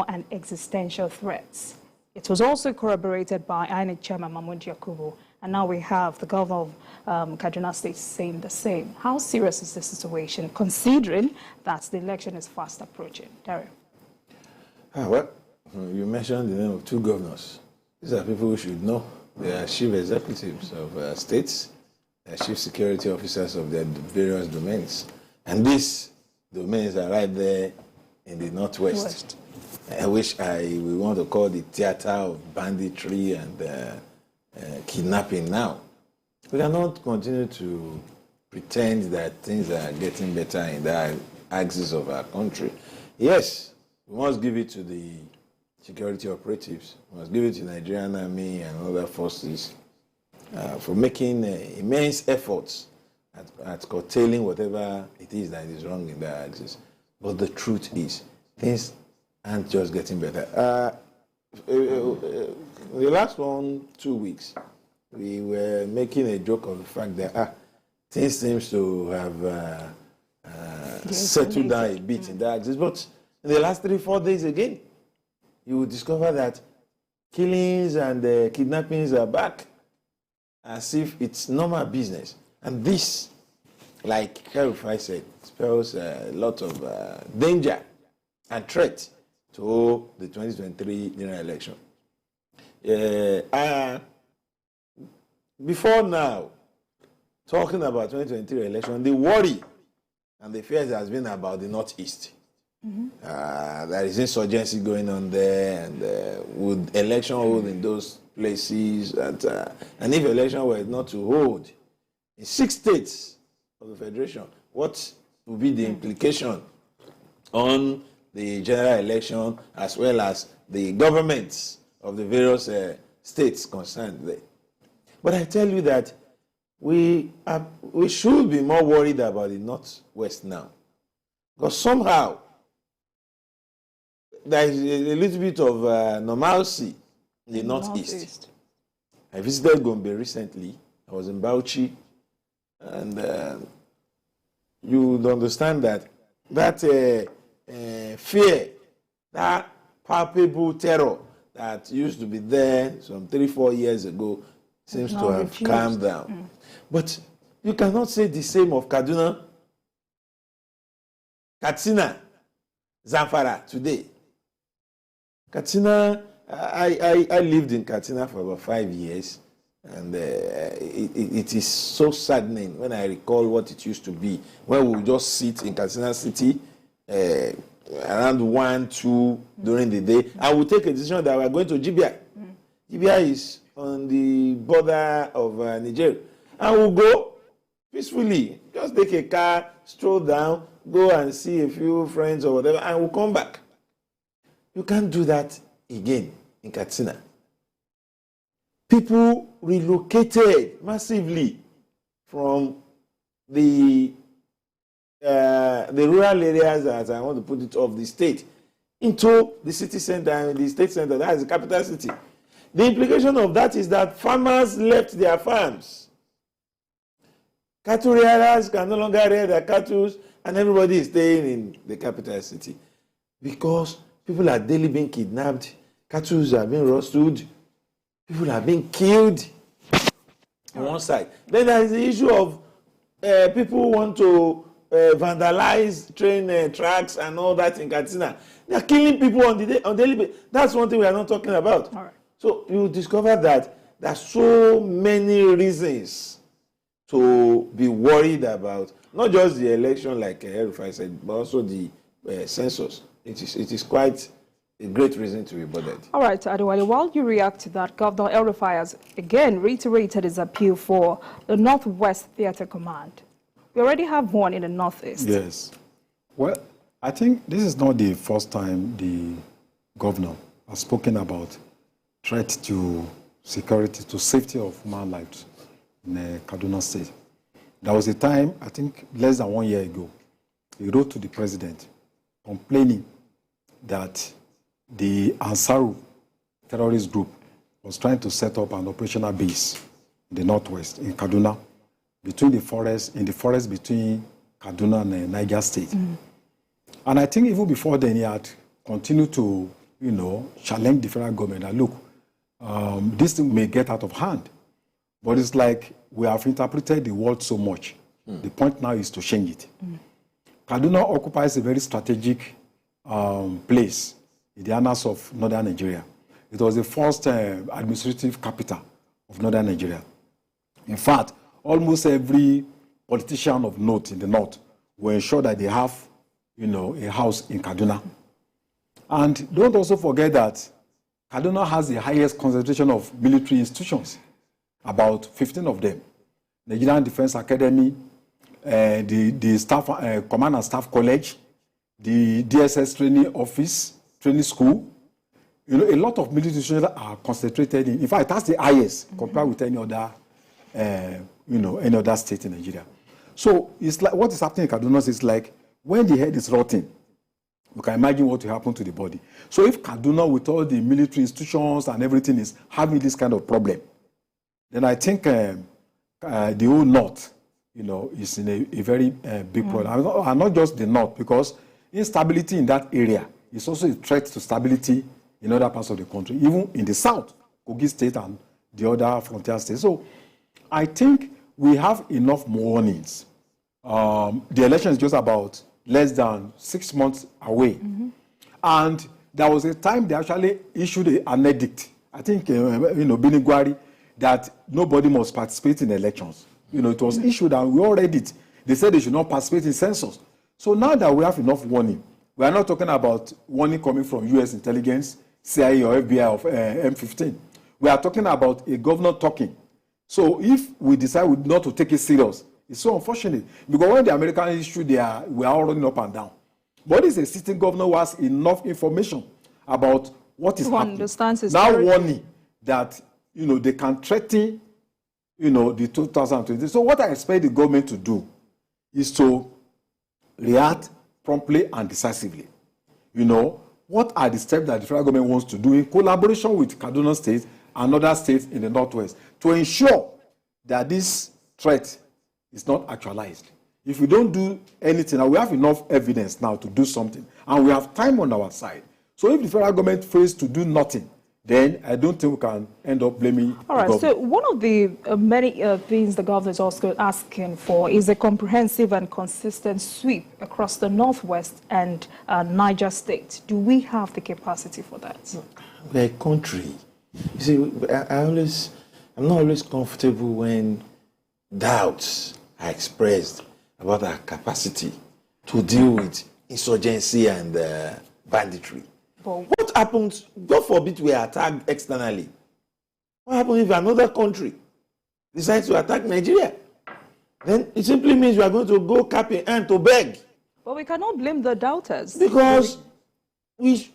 and existential threats. It was also corroborated by INEC Chairman Mahmoud Yakubu, and now we have the governor of Kaduna State saying the same. How serious is this situation, considering that the election is fast approaching? Dario. Well, you mentioned the name of two governors. These are people who should know. They are chief executives of states, chief security officers of their various domains. And these domains are right there in the Northwest. Which we want to call the theater of banditry and kidnapping now. We cannot continue to pretend that things are getting better in the axis of our country. Yes, we must give it to the security operatives. We must give it to the Nigerian Army and other forces for making immense efforts at curtailing whatever it is that is wrong in that axis. But the truth is, things aren't just getting better. The last 2 weeks, we were making a joke of the fact that things seems to have settled down a bit in that axis. But in the last 3-4 days again, you will discover that killings and kidnappings are back as if it's normal business. And this, like Kerufai said, spells a lot of danger and threat to the 2023 general election. Before now, talking about 2023 election, the worry and the fears has been about the Northeast. There is insurgency going on there, and would election hold in those places? And if election were not to hold in 6 states of the Federation, what would be the implication on the general election as well as the governments of the various states concerned there? But I tell you that we should be more worried about the Northwest now, because somehow there is a little bit of normalcy in the Northeast. I visited Gombe recently. I was in Bauchi, and you would understand that fear, that palpable terror that used to be there some 3-4 years ago seems to have calmed down. But you cannot say the same of Kaduna, Katsina, Zamfara today. Katsina, I lived in Katsina for about 5 years, and it is so saddening when I recall what it used to be, when we would just sit in Katsina City around 1-2 during the day, and we'll take a decision that we're going to Jibia. Jibia is on the border of Niger, and we'll go peacefully, just take a car, stroll down, go and see a few friends or whatever, and we'll come back. You can't do that again in Katsina. People relocated massively from the rural areas, as I want to put it, of the state into the city center and the state center, that is the capital city. The implication of that is that farmers left their farms. Cattle rearers can no longer rear their cattle, and everybody is staying in the capital city because people are daily being kidnapped, cattle are being rustled, people are being killed on one side. Then there is the issue of people who want to vandalize train tracks and all that in Katsina. They are killing people on daily basis. That's one thing we are not talking about. All right. So you discover that there are so many reasons to be worried about, not just the election like Erufai said, but also the census. It is quite a great reason to be bothered. All right, Adewale, while you react to that, Governor Erufai has again reiterated his appeal for the Northwest Theatre Command. We already have one in the Northeast. Yes. Well, I think this is not the first time the governor has spoken about threat to security, to safety of human lives in Kaduna State. There was a time, I think less than 1 year ago, he wrote to the president complaining that the ASUU terrorist group was trying to set up an operational base in the Northwest, in Kaduna, in the forest between Kaduna and Niger State. And I think even before then, he had continued to challenge the federal government that, look, this thing may get out of hand. But it's like we have interpreted the world so much. The point now is to change it. Kaduna occupies a very strategic place in the annals of northern Nigeria. It was the first administrative capital of northern Nigeria. In fact, almost every politician of note in the north will ensure that they have, a house in Kaduna. And don't also forget that Kaduna has the highest concentration of military institutions, about 15 of them. Nigerian Defense Academy, the staff, Command and Staff College, the DSS training school. A lot of military institutions are concentrated in fact, that's the highest compared with any other, any other state in Nigeria. So it's like what is happening in Kaduna is like when the head is rotting, you can imagine what will happen to the body. So if Kaduna, with all the military institutions and everything, is having this kind of problem, then I think the whole north, is in a very big problem. And not just the north, because instability in that area is also a threat to stability in other parts of the country, even in the south, Kogi State and the other frontier states. So I think we have enough warnings. The election is just about less than 6 months away. And there was a time they actually issued an edict, I think, Buhari, that nobody must participate in elections. It was issued and we all read it. They said they should not participate in census. So now that we have enough warning, we are not talking about warning coming from U.S. intelligence, CIA or FBI of M15. We are talking about a governor talking. So if we decide not to take it serious, it's so unfortunate. Because when the Americans issued we are all running up and down. But it's a sitting governor who has enough information about what is happening. Now warning that, they can threaten, the 2020. So what I expect the government to do is to react promptly and decisively. What are the steps that the federal government wants to do in collaboration with Kaduna State and other states in the Northwest to ensure that this threat is not actualized? If we don't do anything, and we have enough evidence now to do something, and we have time on our side. So if the federal government fails to do nothing, then I don't think we can end up blaming All right, so one of the many things the governor is also asking for is a comprehensive and consistent sweep across the Northwest and Niger State. Do we have the capacity for that? We're a country. You see, I'm not always comfortable when doubts are expressed about our capacity to deal with insurgency and banditry. What happens, God forbid we are attacked externally? What happens if another country decides to attack Nigeria? Then it simply means we are going to go cap in hand to beg. But we cannot blame the doubters. Because if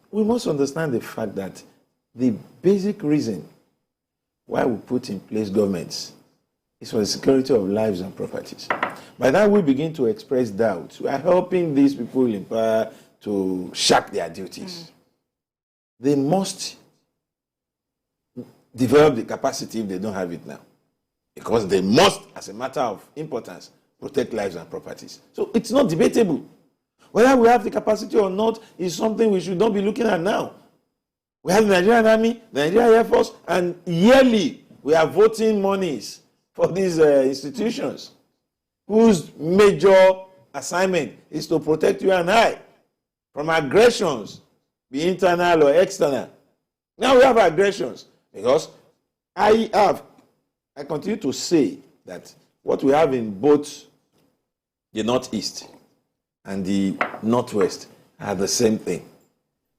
we must understand the fact that the basic reason why we put in place governments is for the security of lives and properties. By that we begin to express doubts. We are helping these people in power to shirk their duties. They must develop the capacity if they don't have it now. Because they must, as a matter of importance, protect lives and properties. So it's not debatable. Whether we have the capacity or not is something we should not be looking at now. We have the Nigerian Army, the Nigerian Air Force, and yearly we are voting monies for these institutions whose major assignment is to protect you and I from aggressions, be internal or external. Now we have aggressions because I continue to say that what we have in both the Northeast and the Northwest are the same thing.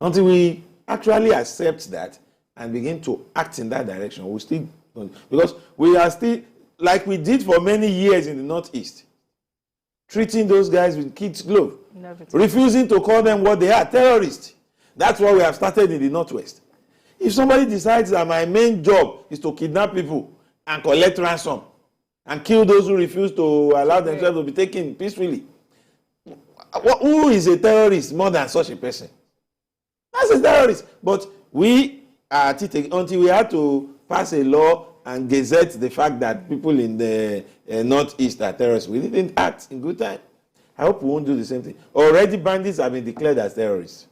Until we actually accept that and begin to act in that direction, we still don't. Because we are still, like we did for many years in the Northeast, treating those guys with kids' gloves, refusing to call them what they are, terrorists. That's what we have started in the Northwest. If somebody decides that my main job is to kidnap people and collect ransom and kill those who refuse to allow themselves to be taken peacefully, who is a terrorist more than such a person? That's a terrorist. But we are at it until we had to pass a law and gazette the fact that people in the Northeast are terrorists. We didn't act in good time. I hope we won't do the same thing. Already bandits have been declared as terrorists.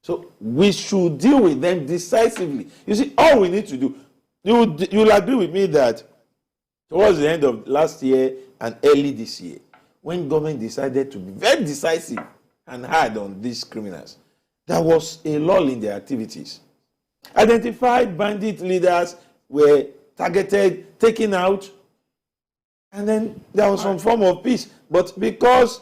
So we should deal with them decisively. You see, all we need to do, you'll agree with me that towards the end of last year and early this year, when government decided to be very decisive and hard on these criminals, there was a lull in their activities. Identified bandit leaders were targeted, taken out, and then there was some form of peace. But because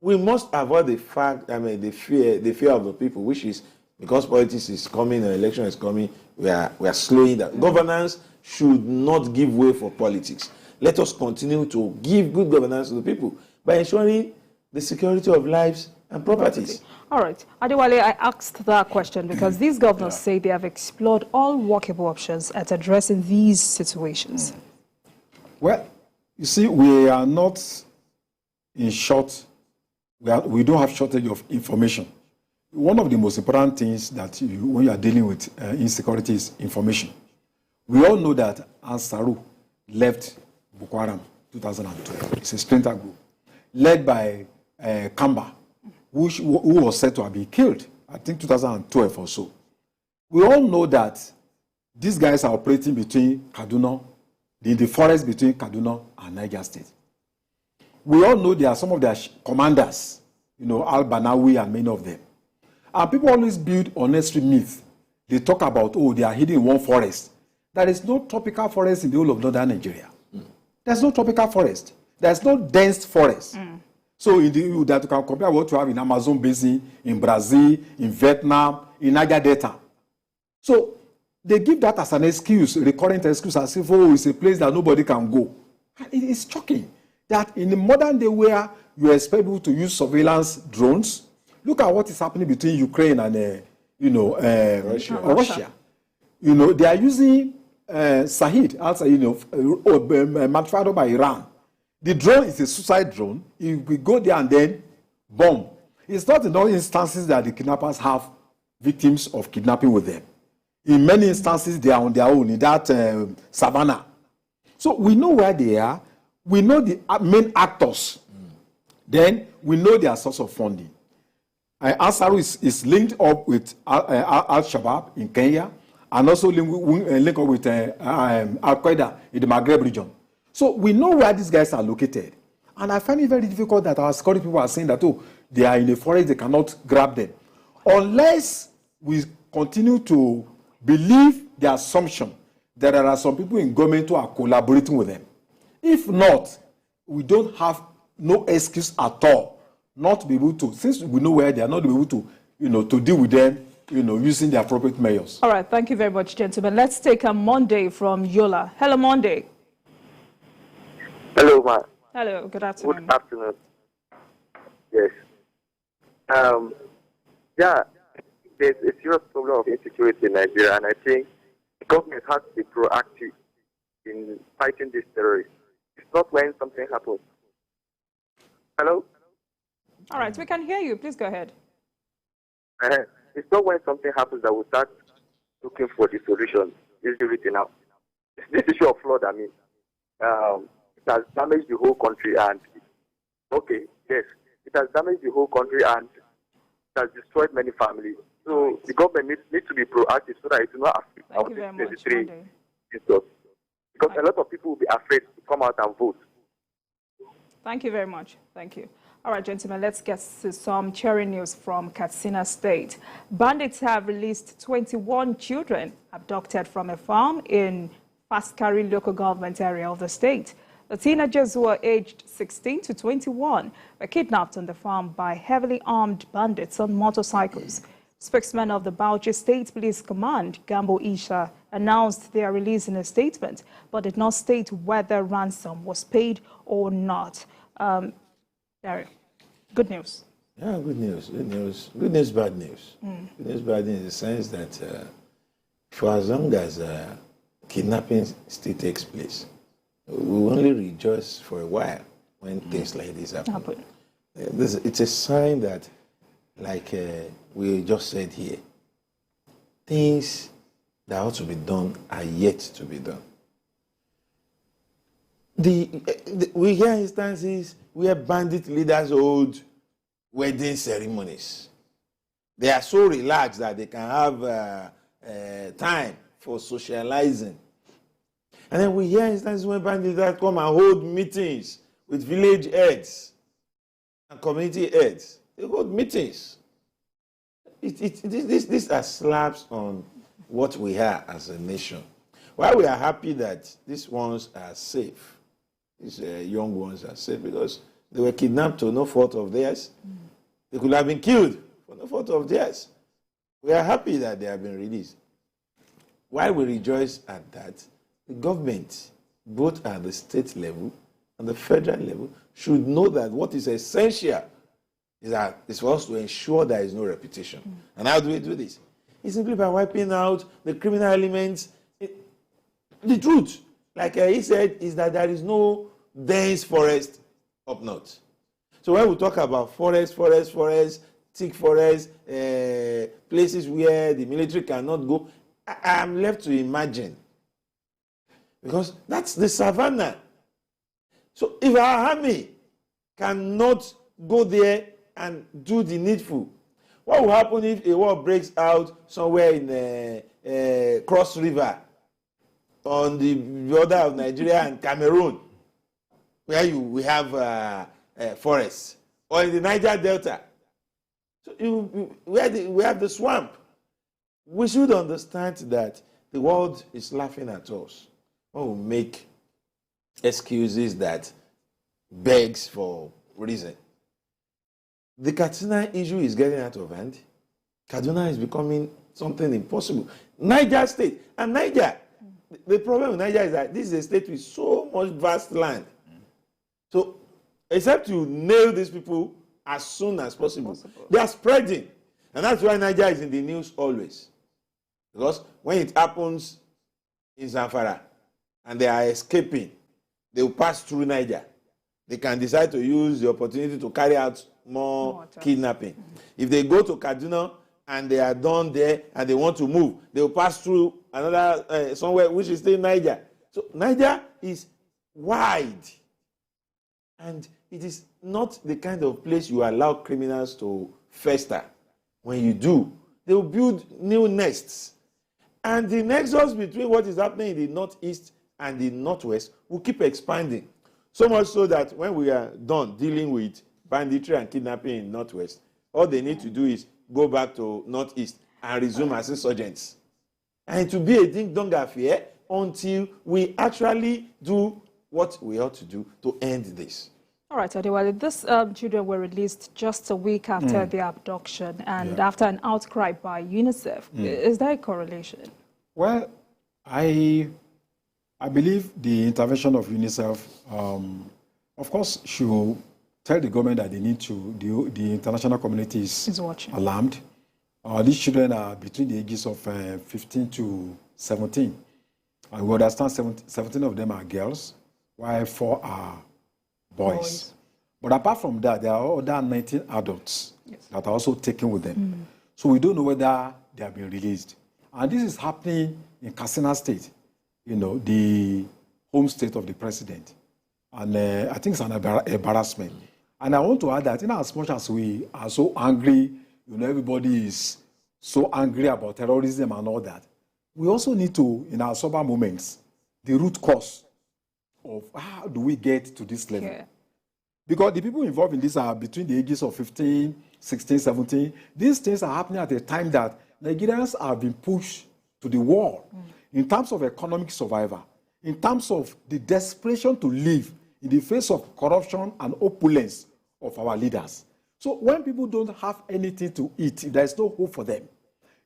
we must avoid the fact, the fear of the people, which is because politics is coming and election is coming, we are slowing down. Governance should not give way for politics. Let us continue to give good governance to the people by ensuring the security of lives and properties. All right. Adewale, I asked that question because these governors say they have explored all workable options at addressing these situations. Well, you see, we are not in short, we don't have shortage of information. One of the most important things that when you are dealing with insecurity is information. We all know that ASUU left Boko Haram 2012. It's a splinter group led by Kamba, who was said to have been killed, I think 2012 or so. We all know that these guys are operating between Kaduna, in the forest between Kaduna and Niger State. We all know there are some of their commanders, Al-Banawi and many of them. And people always build unnecessary myths. They talk about, they are hidden in one forest. There is no tropical forest in the whole of northern Nigeria. There's no tropical forest. There's no dense forest. So that you can compare what you have in Amazon basin, in Brazil, in Vietnam, in Niger Delta. So they give that as an excuse, recurrent excuse, as if, it's a place that nobody can go. And it is shocking that in the modern day where you expect people to use surveillance drones, look at what is happening between Ukraine and, Russia. They are using Sahid, also, manufactured by Iran. The drone is a suicide drone. We go there and then bomb. It's not in all instances that the kidnappers have victims of kidnapping with them. In many instances, they are on their own in that savannah. So we know where they are. We know the main actors. Then we know their source of funding. ASUU is linked up with Al-Shabaab in Kenya and also linked up with Al-Qaeda in the Maghreb region. So we know where these guys are located. And I find it very difficult that our security people are saying that, they are in a forest, they cannot grab them. Unless we continue to believe the assumption that there are some people in government who are collaborating with them. If not, we don't have no excuse at all not to be able to, since we know where they are, not to be able to, to deal with them, using the appropriate measures. All right, thank you very much, gentlemen. Let's take a Monday from Yola. Hello, Monday. Hello, ma. Hello, good afternoon. Good afternoon. Yes. There's a serious problem of insecurity in Nigeria, and I think the government has to be proactive in fighting these terrorists. It's not when something happens. Hello? All right, we can hear you. Please go ahead. It's not when something happens that we start looking for the solution. It's written out. This issue of flood, it has damaged the whole country, and it has damaged the whole country and it has destroyed many families. So the government needs to be proactive so that it will not affect our 2023 because a lot of people will be afraid to come out and vote. Thank you very much. Thank you. All right, gentlemen, let's get to some cheering news from Katsina State. Bandits have released 21 children abducted from a farm in Faskari local government area of the state. The teenagers, who are aged 16 to 21, were kidnapped on the farm by heavily armed bandits on motorcycles. Spokesman of the Bauchi State Police Command, Gambo Isha, announced their release in a statement, but did not state whether ransom was paid or not. Good news. Yeah, good news. Good news. Good news, bad news. Good news, bad news in the sense that for as long as kidnapping still takes place, we will only rejoice for a while when things like this happen. It's a sign that, like we just said here, things that ought to be done are yet to be done. We hear instances where bandit leaders hold wedding ceremonies. They are so relaxed that they can have time for socializing. And then we hear instances when bandit leaders come and hold meetings with village heads and community heads. They hold meetings. These are slaps on what we are as a nation. While we are happy that these ones are safe, these young ones are safe because they were kidnapped to no fault of theirs. They could have been killed for no fault of theirs. We are happy that they have been released. While we rejoice at that, the government, both at the state level and the federal level, should know that what is essential is for us to ensure there is no repetition. And how do we do this? It's simply by wiping out the criminal elements. The truth, like he said, is that there is no dense forest up north. So when we talk about forest, thick forest, places where the military cannot go, I am left to imagine. Because that's the savannah. So if our army cannot go there and do the needful, what will happen if a war breaks out somewhere in Cross River on the border of Nigeria and Cameroon, where we have forests, or in the Niger Delta? So we have the swamp. We should understand that the world is laughing at us. When we make excuses that begs for reason. The Katsina issue is getting out of hand. Kaduna is becoming something impossible. Niger State, and Niger, the problem with Niger is that this is a state with so much vast land. So, except you nail these people as soon as possible. They are spreading. And that's why Niger is in the news always. Because when it happens in Zamfara and they are escaping, they will pass through Niger. They can decide to use the opportunity to carry out more kidnapping. If they go to Kaduna and they are done there and they want to move, they will pass through another somewhere which is still Niger. So Niger is wide, and it is not the kind of place you allow criminals to fester. When you do, they will build new nests, and the nexus between what is happening in the northeast and the northwest will keep expanding. So much so that when we are done dealing with banditry and kidnapping in northwest, all they need to do is go back to northeast and resume as insurgents. And it will be a ding-dong affair until we actually do what we ought to do to end this. All right, Adewale, these children were released just a week after their abduction and after an outcry by UNICEF. Is there a correlation? Well, I believe the intervention of UNICEF, of course, should tell the government that they need to, the international community is watching. Alarmed. These children are between the ages of 15 to 17. And we understand 17 of them are girls, while 4 are boys. But apart from that, there are other 19 adults that are also taken with them. So we don't know whether they have been released. And this is happening in Katsina State, you know, the home state of the president. And I think it's an embarrassment. And I want to add that in as much as we are so angry, you know, everybody is so angry about terrorism and all that, we also need to, in our sober moments, the root cause of how do we get to this level. Yeah. Because the people involved in this are between the ages of 15, 16, 17. These things are happening at a time that Nigerians are being pushed to the wall in terms of economic survival, in terms of the desperation to live in the face of corruption and opulence of our leaders. So when people don't have anything to eat, if there is no hope for them,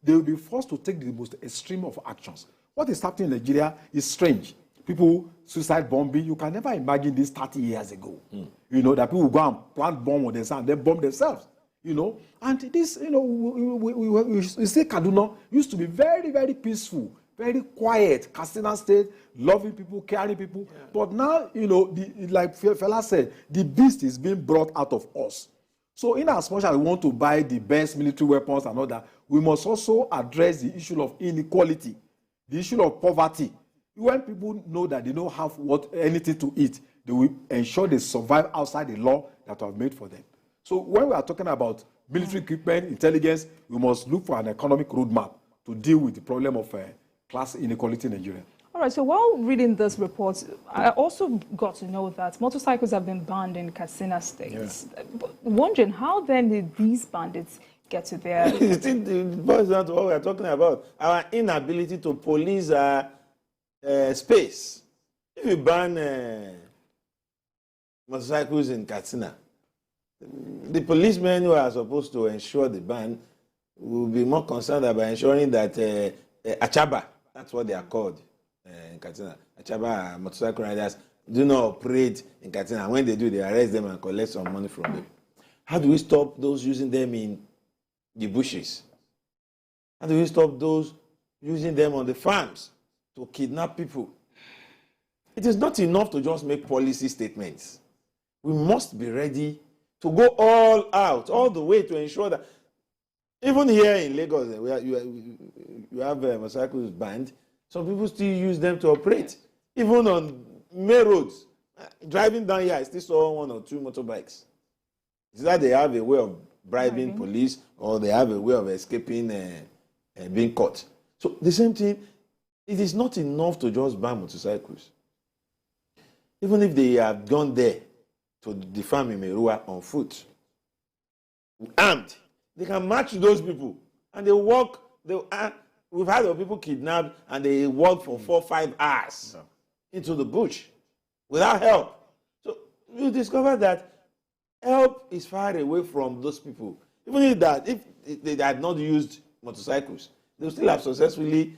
they will be forced to take the most extreme of actions. What is happening in Nigeria is strange. People, suicide bombing, you can never imagine this 30 years ago. You know, that people will go and plant bomb on themselves and then bomb themselves. You know, and this, you know, we say Kaduna used to be very, very peaceful, very quiet, Katsina State, loving people, caring people. Yeah. But now, you know, like Fela said, the beast is being brought out of us. So in as much as we want to buy the best military weapons and all that, we must also address the issue of inequality, the issue of poverty, When people know that they don't have anything to eat, they will ensure they survive outside the law that we have made for them. So when we are talking about military equipment, intelligence, we must look for an economic roadmap to deal with the problem of class inequality in Nigeria. All right, so while reading this report, I also got to know that motorcycles have been banned in Katsina State. Yeah. Wondering how then did these bandits get to their... It boils down to what we are talking about, our inability to police space. If you ban motorcycles in Katsina, the policemen who are supposed to ensure the ban will be more concerned about ensuring that Achaba, that's what they are called in Katsina, Achaba motorcycle riders do not operate in Katsina. When they do, they arrest them and collect some money from them. How do we stop those using them in the bushes? How do we stop those using them on the farms to kidnap people? It is not enough to just make policy statements. We must be ready to go all out, all the way to ensure that even here in Lagos, where you have motorcycles banned, some people still use them to operate. Even on main roads, driving down here, I still saw 1 or 2 motorbikes. It's that they have a way of bribing police, or they have a way of escaping being caught. So the same thing, it is not enough to just ban motorcycles. Even if they have gone there to the farm in Merua on foot, armed, they can match those people and they walk. We've had of people kidnapped and they walk for 4 or 5 hours into the bush without help. So you discover that help is far away from those people. Even if they had not used motorcycles, they would still have successfully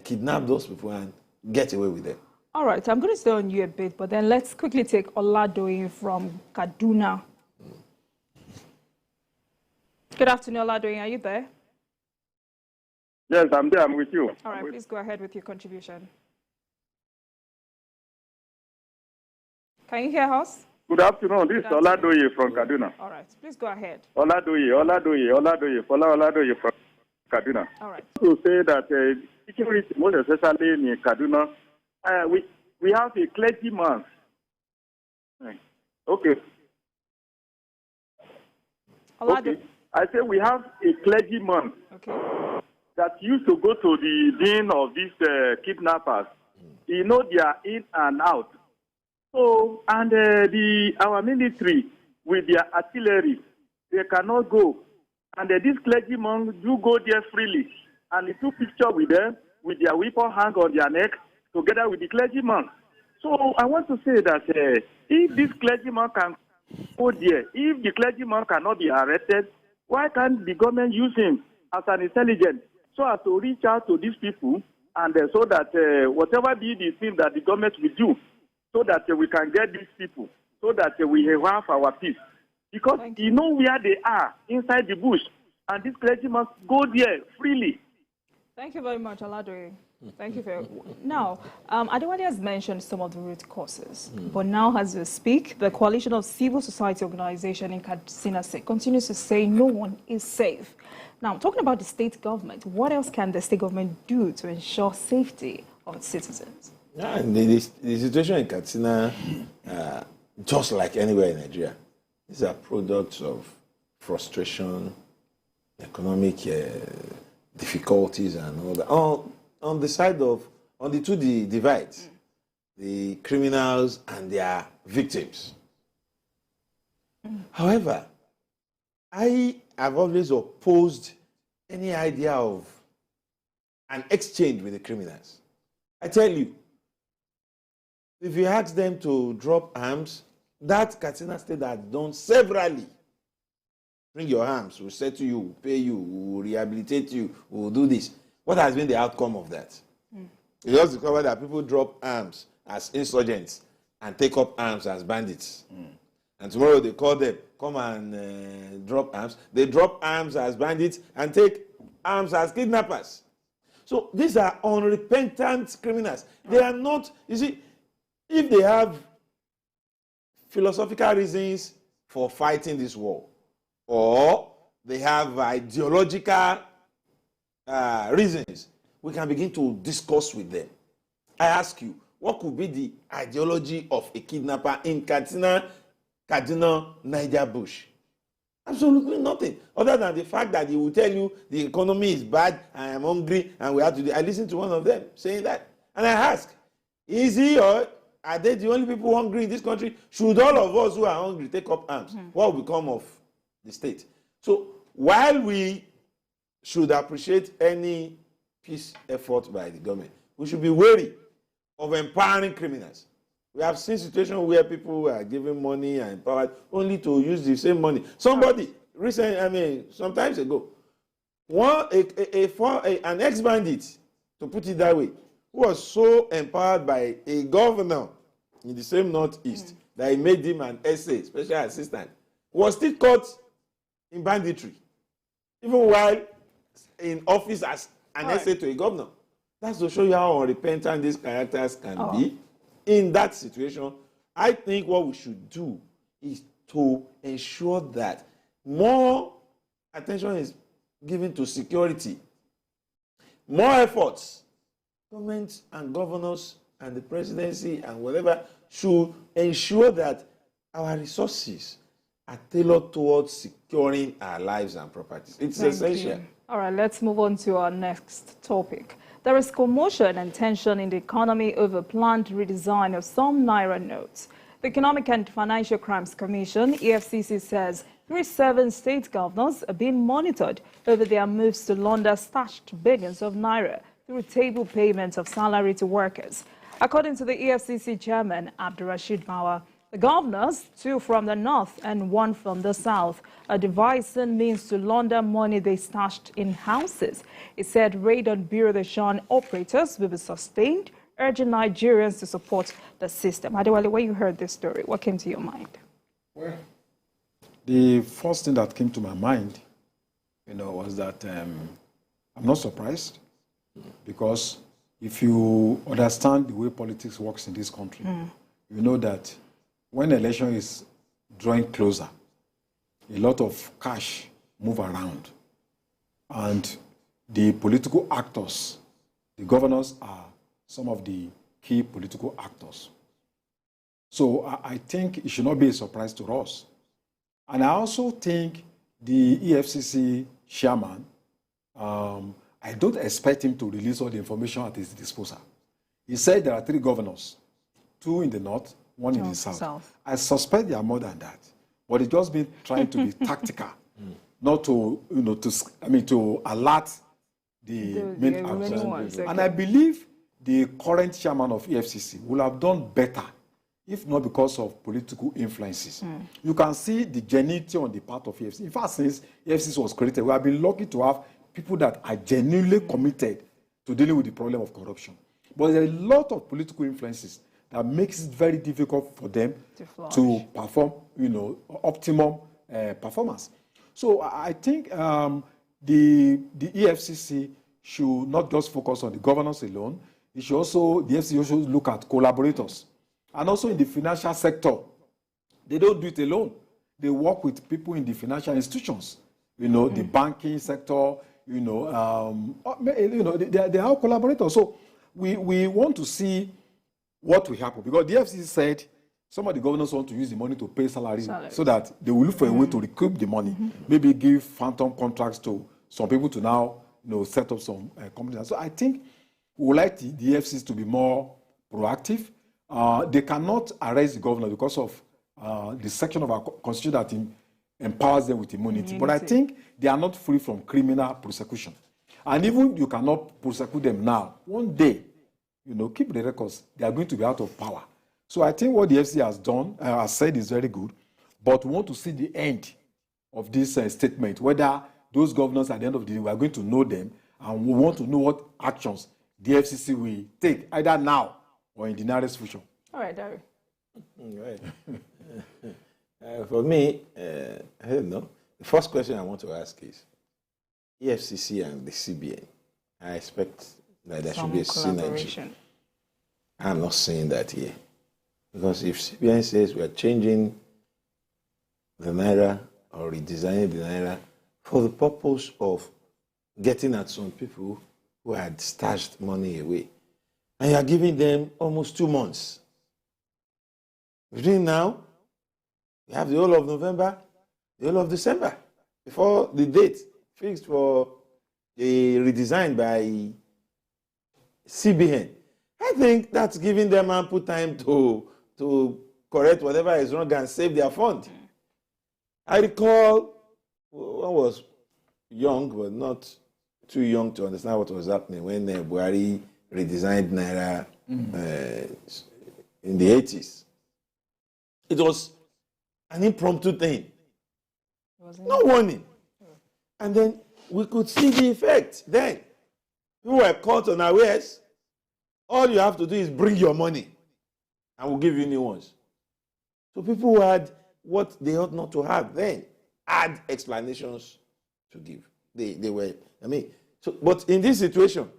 kidnapped those people and get away with them. All right, I'm going to stay on you a bit, but then let's quickly take Oladoyin from Kaduna. Good afternoon, Oladoyin. Are you there? Yes, I'm there. I'm with you. All right, please go ahead with your contribution. Can you hear us? Good afternoon. This is Oladoyin from Kaduna. All right, please go ahead. Oladoyin from Kaduna. All right. To say that security, most especially in Kaduna, we have a clergyman. Okay. Okay. I say we have a clergyman that used to go to the den of these kidnappers. You know, they are in and out. So, and our military with their artillery, they cannot go. And this clergyman do go there freely. And he took picture with them with their weapon hang on their neck together with the clergyman. So I want to say that if this clergyman can go there, if the clergyman cannot be arrested, why can't the government use him as an intelligence so as to reach out to these people and so that whatever be the thing that the government will do, so that we can get these people, so that we have our peace. Because you know where they are, inside the bush, and this clergyman go there freely. Thank you very much, Oladoyin. Thank you for now. Adewale has mentioned some of the root causes, but now as we speak, the coalition of civil society organization in Katsina State continues to say no one is safe. Now, talking about the state government, what else can the state government do to ensure safety of its citizens? Yeah, the situation in Katsina, just like anywhere in Nigeria, these are products of frustration, economic difficulties, and all that. On the side of, on the two divides, the criminals and their victims. However, I have always opposed any idea of an exchange with the criminals. I tell you, if you ask them to drop arms, that Katsina State has done severally. Bring your arms, we'll settle you, we'll pay you, we'll rehabilitate you, we'll do this. What has been the outcome of that? You just discover that people drop arms as insurgents and take up arms as bandits. And tomorrow they call them, come and drop arms. They drop arms as bandits and take arms as kidnappers. So these are unrepentant criminals. They are not, you see, if they have philosophical reasons for fighting this war, or they have ideological reasons, we can begin to discuss with them. I ask you, what could be the ideology of a kidnapper in Kaduna, Niger bush? Absolutely nothing, other than the fact that he will tell you the economy is bad, I am hungry, and we have to do. I listened to one of them saying that, and I ask, is he or are they the only people hungry in this country? Should all of us who are hungry take up arms? What will become of the state? So while we should appreciate any peace effort by the government, we should be wary of empowering criminals. We have seen situations where people are given money and empowered only to use the same money. Somebody recently, sometimes ago, an ex-bandit, to put it that way, who was so empowered by a governor in the same Northeast that he made him an SA, special assistant, was still caught in banditry, even while in office as an SA to a governor. That's to show you how unrepentant these characters can be. In that situation, I think what we should do is to ensure that more attention is given to security, more efforts. Governments and governors and the presidency and whatever should ensure that our resources are tailored towards securing our lives and properties. It's essential. All right, let's move on to our next topic. There is commotion and tension in the economy over planned redesign of some Naira notes. The Economic and Financial Crimes Commission, EFCC, says 37 state governors are being monitored over their moves to launder stashed billions of Naira through table payments of salary to workers. According to the EFCC chairman, Abdurrashid Bawa, the governors, 2 from the north and 1 from the south, are devising means to launder money they stashed in houses. He said raid on Bureau de Change operators will be sustained, urging Nigerians to support the system. Adewale, when you heard this story, what came to your mind? Well, the first thing that came to my mind, was that I'm not surprised, because if you understand the way politics works in this country, you know that when election is drawing closer, a lot of cash move around. And the political actors, the governors, are some of the key political actors. So I think it should not be a surprise to us. And I also think the EFCC chairman, I don't expect him to release all the information at his disposal. He said there are 3 governors, 2 in the north, 1 in the south. I suspect there are more than that, but it's just been trying to be tactical, not to, to alert the main actors. And I believe the current chairman of EFCC will have done better, if not because of political influences. You can see the genuinity on the part of EFCC. In fact, since EFCC was created, we have been lucky to have people that are genuinely committed to dealing with the problem of corruption. But there are a lot of political influences that makes it very difficult for them to perform, optimum performance. So I think the EFCC should not just focus on the governance alone. It should also, the EFCC should look at collaborators. And also in the financial sector, they don't do it alone. They work with people in the financial institutions, the banking sector, they are collaborators. So we want to see what will happen, because the FCC said some of the governors want to use the money to pay salaries so that they will look for a way to recoup the money, maybe give phantom contracts to some people to now set up some companies. So I think we would like the FCC to be more proactive. They cannot arrest the governor because of the section of our constitution that empowers them with immunity. But I think they are not free from criminal prosecution. And even you cannot prosecute them now, one day, keep the records, they are going to be out of power. So I think what the FCC has done, has said is very good, but we want to see the end of this statement, whether those governors at the end of the day, we are going to know them, and we want to know what actions the FCC will take, either now or in the nearest future. All right, Dari. Right. For me, I don't know. The first question I want to ask is, EFCC and the CBN, I expect that there should be a synergy. I'm not saying that here. Because if CBN says we are changing the Naira or redesigning the Naira for the purpose of getting at some people who had stashed money away, And you are giving them almost 2 months. Between now, you have the whole of November, the whole of December, before the date fixed for a redesign by CBN. I think that's giving them ample time to correct whatever is wrong and save their fund. I recall one was young, but not too young to understand what was happening when Buhari redesigned Naira in the 80s. It was an impromptu thing. No warning. And then we could see the effect then. People were caught unawares. All you have to do is bring your money and we'll give you new ones. So people who had what they ought not to have then had explanations to give. They were, but in this situation,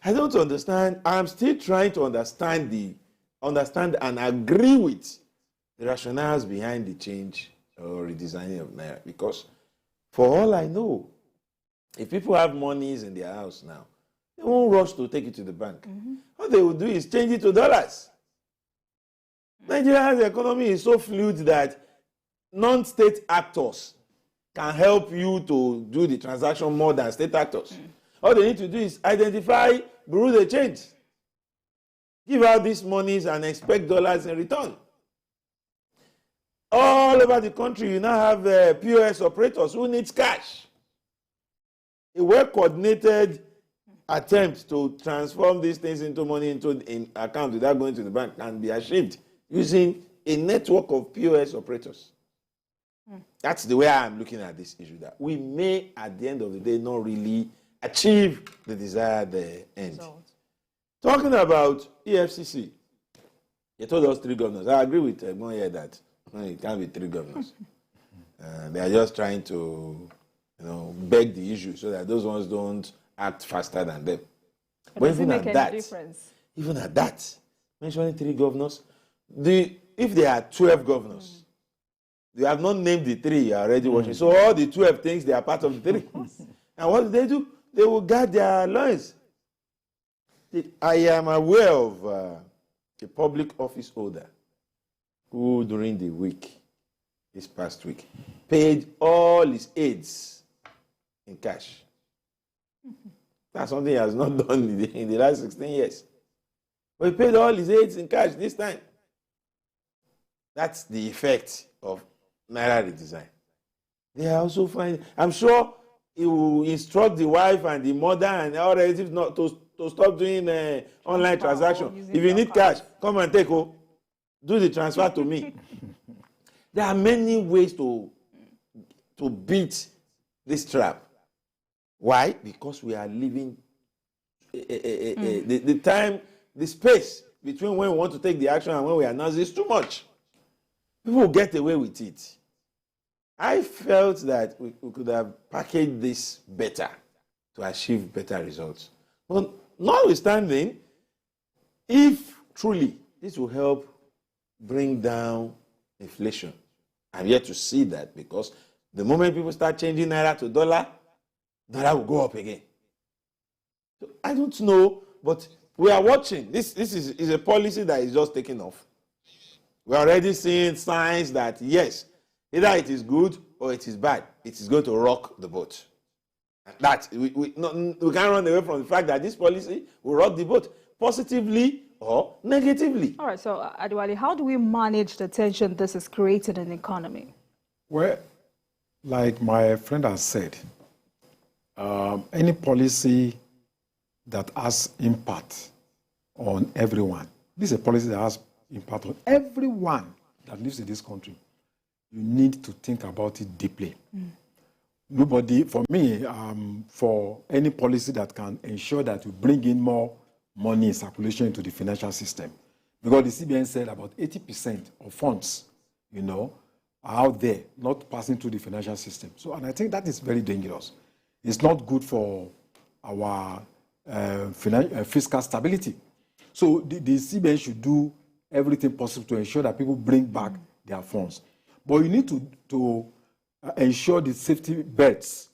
I don't understand. I'm still trying to understand and agree with the rationales behind the change or redesigning of Naira. Because for all I know, if people have monies in their house now, they won't rush to take it to the bank. What they will do is change it to dollars. Nigeria's economy is so fluid that non-state actors can help you to do the transaction more than state actors. All they need to do is identify bureau de change, give out these monies and expect dollars in return. All over the country, you now have POS operators who need cash. A well-coordinated attempt to transform these things into money into an account without going to the bank can be achieved using a network of POS operators. That's the way I'm looking at this issue, that we may, at the end of the day, not really achieve the desired end. Talking about EFCC, you told us 3 governors. I agree with one here that it can't be 3 governors. They are just trying to, beg the issue so that those ones don't act faster than them. But even at that, mentioning 3 governors, if there are 12 governors, they have not named the 3 you are already watching. So all the 12 things, they are part of the 3. And what do? They will guard their loins. I am aware of a public office holder who, during the week, this past week, paid all his aides in cash. That's something he has not done in the last 16 years. But he paid all his aides in cash this time. That's the effect of Naira redesign. They are also fine. I'm sure he will instruct the wife and the mother and all relatives not to stop doing online transaction. If you need cash, come and take do the transfer to me. There are many ways to beat this trap. Why? Because we are living the space between when we want to take the action and when we announce is too much. People will get away with it. I felt that we could have packaged this better to achieve better results. But notwithstanding, if truly this will help bring down inflation, I'm yet to see that, because the moment people start changing Naira to dollar will go up again. So I don't know, but we are watching. This is a policy that is just taking off. We're already seeing signs that, yes, either it is good or it is bad. It is going to rock the boat. And that we can't run away from the fact that this policy will rock the boat positively or negatively. All right, so Adewale, how do we manage the tension this is creating in the economy? Well, like my friend has said, any policy that has impact on everyone, this is a policy that has impact on everyone that lives in this country, you need to think about it deeply. Nobody, for me, for any policy that can ensure that you bring in more money in circulation into the financial system, because the CBN said about 80% of funds, are out there, not passing through the financial system. So, and I think that is very dangerous. It's not good for our fiscal stability. So the CBN should do everything possible to ensure that people bring back their funds. But you need to ensure the safety belts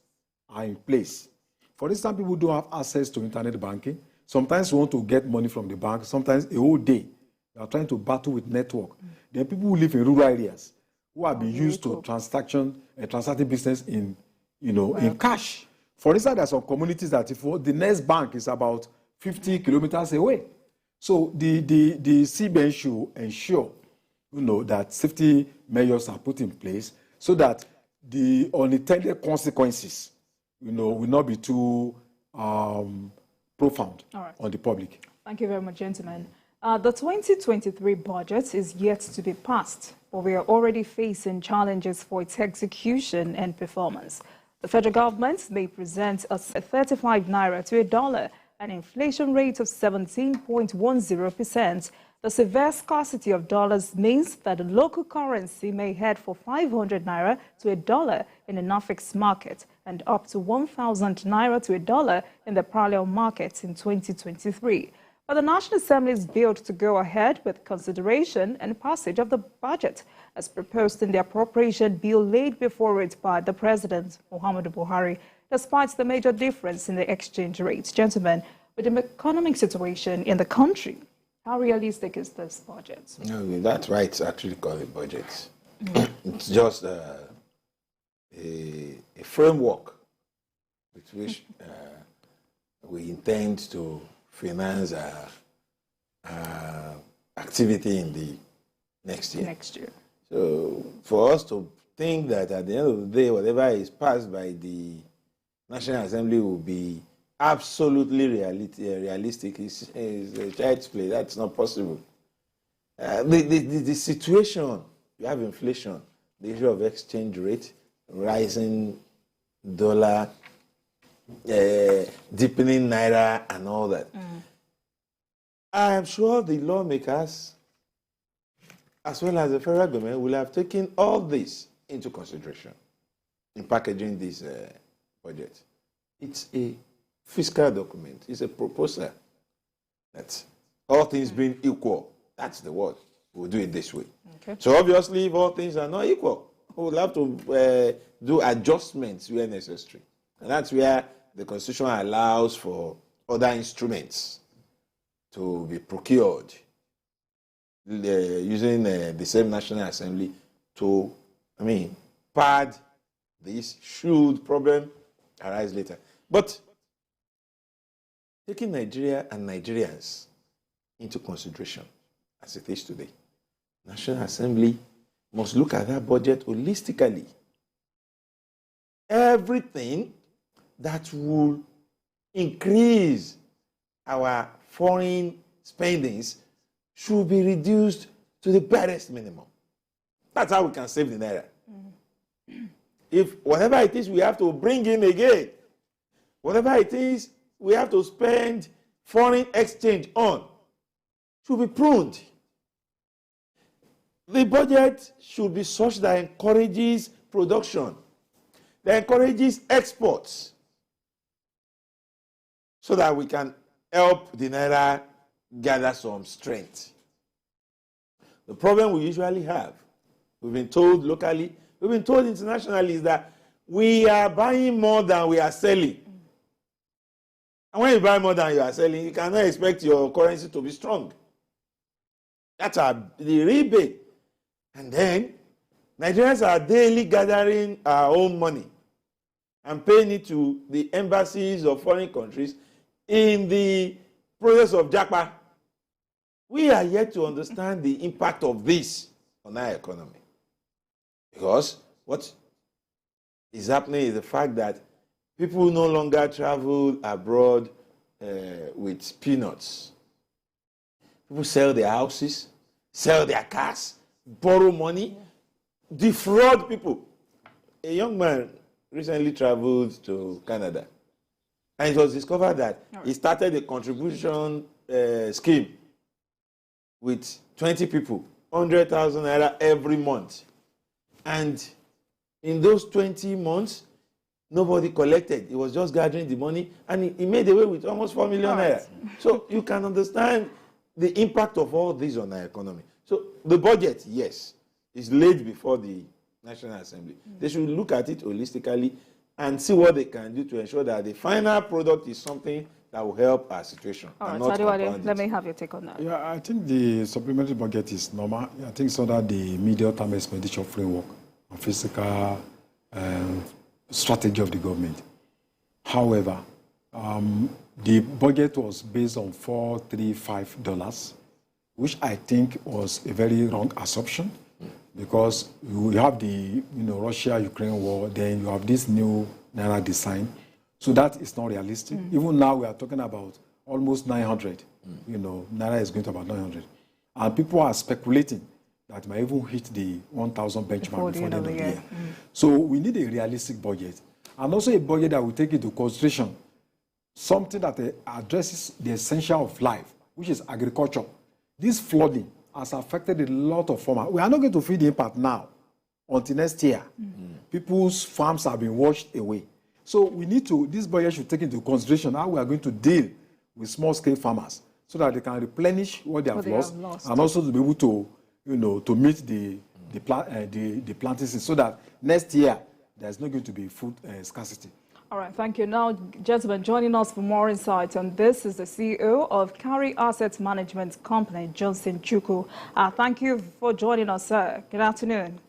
are in place. For instance, people don't have access to internet banking. Sometimes you want to get money from the bank. Sometimes a whole day, you are trying to battle with network. Then people who live in rural areas, who have been used to transacting business in, in cash. For instance, there are some communities that if the next bank is about 50 kilometers away. So the CBN should ensure, that safety measures are put in place so that the unintended consequences, will not be too profound on the public. Thank you very much, gentlemen. The 2023 budget is yet to be passed, but we are already facing challenges for its execution and performance. The federal government may present a 35 naira to $1, an inflation rate of 17.10%. The severe scarcity of dollars means that the local currency may head for 500 naira to $1 in the NAFEX market and up to 1,000 naira to $1 in the parallel market in 2023. But the National Assembly is billed to go ahead with consideration and passage of the budget as proposed in the appropriation bill laid before it by the President, Muhammadu Buhari, despite the major difference in the exchange rates. Gentlemen, with the economic situation in the country, how realistic is this budget? No, that's right. It's actually called a budget. It's just a framework with which we intend to finance activity in the next year. So for us to think that at the end of the day, whatever is passed by the National Assembly will be absolutely realistic is a child's play. That's not possible. The situation, you have inflation, the issue of exchange rate, rising dollar, deepening naira and all that. I am sure the lawmakers, as well as the federal government, will have taken all this into consideration in packaging this budget. It's a fiscal document. It's a proposal that all things being equal, that's the word. We'll do it this way. Okay. So obviously, if all things are not equal, we'll have to do adjustments where necessary. And that's where the Constitution allows for other instruments to be procured using the same National Assembly to, pad this should problem arise later. But taking Nigeria and Nigerians into consideration as it is today, National Assembly must look at that budget holistically. Everything that will increase our foreign spendings should be reduced to the barest minimum. That's how we can save the naira. If whatever it is we have to bring in again, whatever it is we have to spend foreign exchange on, should be pruned. The budget should be such that encourages production, that encourages exports, so that we can help the naira gather some strength. The problem we usually have, we've been told locally, we've been told internationally, is that we are buying more than we are selling. And when you buy more than you are selling, you cannot expect your currency to be strong. That's the rebate. And then, Nigerians are daily gathering our own money and paying it to the embassies of foreign countries in the process of Japa. We are yet to understand the impact of this on our economy. Because what is happening is the fact that people no longer travel abroad with peanuts. People sell their houses, sell their cars, borrow money, defraud people. A young man recently traveled to Canada, and it was discovered that he started a contribution scheme with 20 people, 100,000 naira every month. And in those 20 months, nobody collected. He was just gathering the money, and he made away with almost 4 million naira. So you can understand the impact of all this on our economy. So the budget, yes, is laid before the National Assembly. They should look at it holistically and see what they can do to ensure that the final product is something that will help our situation. All right, not let me have your take on that. Yeah, I think the supplementary budget is normal. I think it's under the medium-term expenditure framework and fiscal strategy of the government. However, the budget was based on $435, which I think was a very wrong assumption, because you have the Russia-Ukraine war, then you have this new Naira design. So that is not realistic. Even now we are talking about almost 900. Naira is going to about 900. And people are speculating that it might even hit the 1,000 benchmark before the end of the year. So we need a realistic budget. And also a budget that will take into consideration something that addresses the essential of life, which is agriculture. This flooding has affected a lot of farmers. We are not going to feel the impact now until next year. People's farms have been washed away. So we need to, this budget should take into consideration how we are going to deal with small-scale farmers so that they can replenish what they have lost, and also to be able to, to meet the planting season, so that next year there's not going to be food scarcity. All right, thank you. Now, gentlemen, joining us for more insights on this is the CEO of Carry Asset Management Company, Johnson Chukwu. Thank you for joining us, sir. Good afternoon.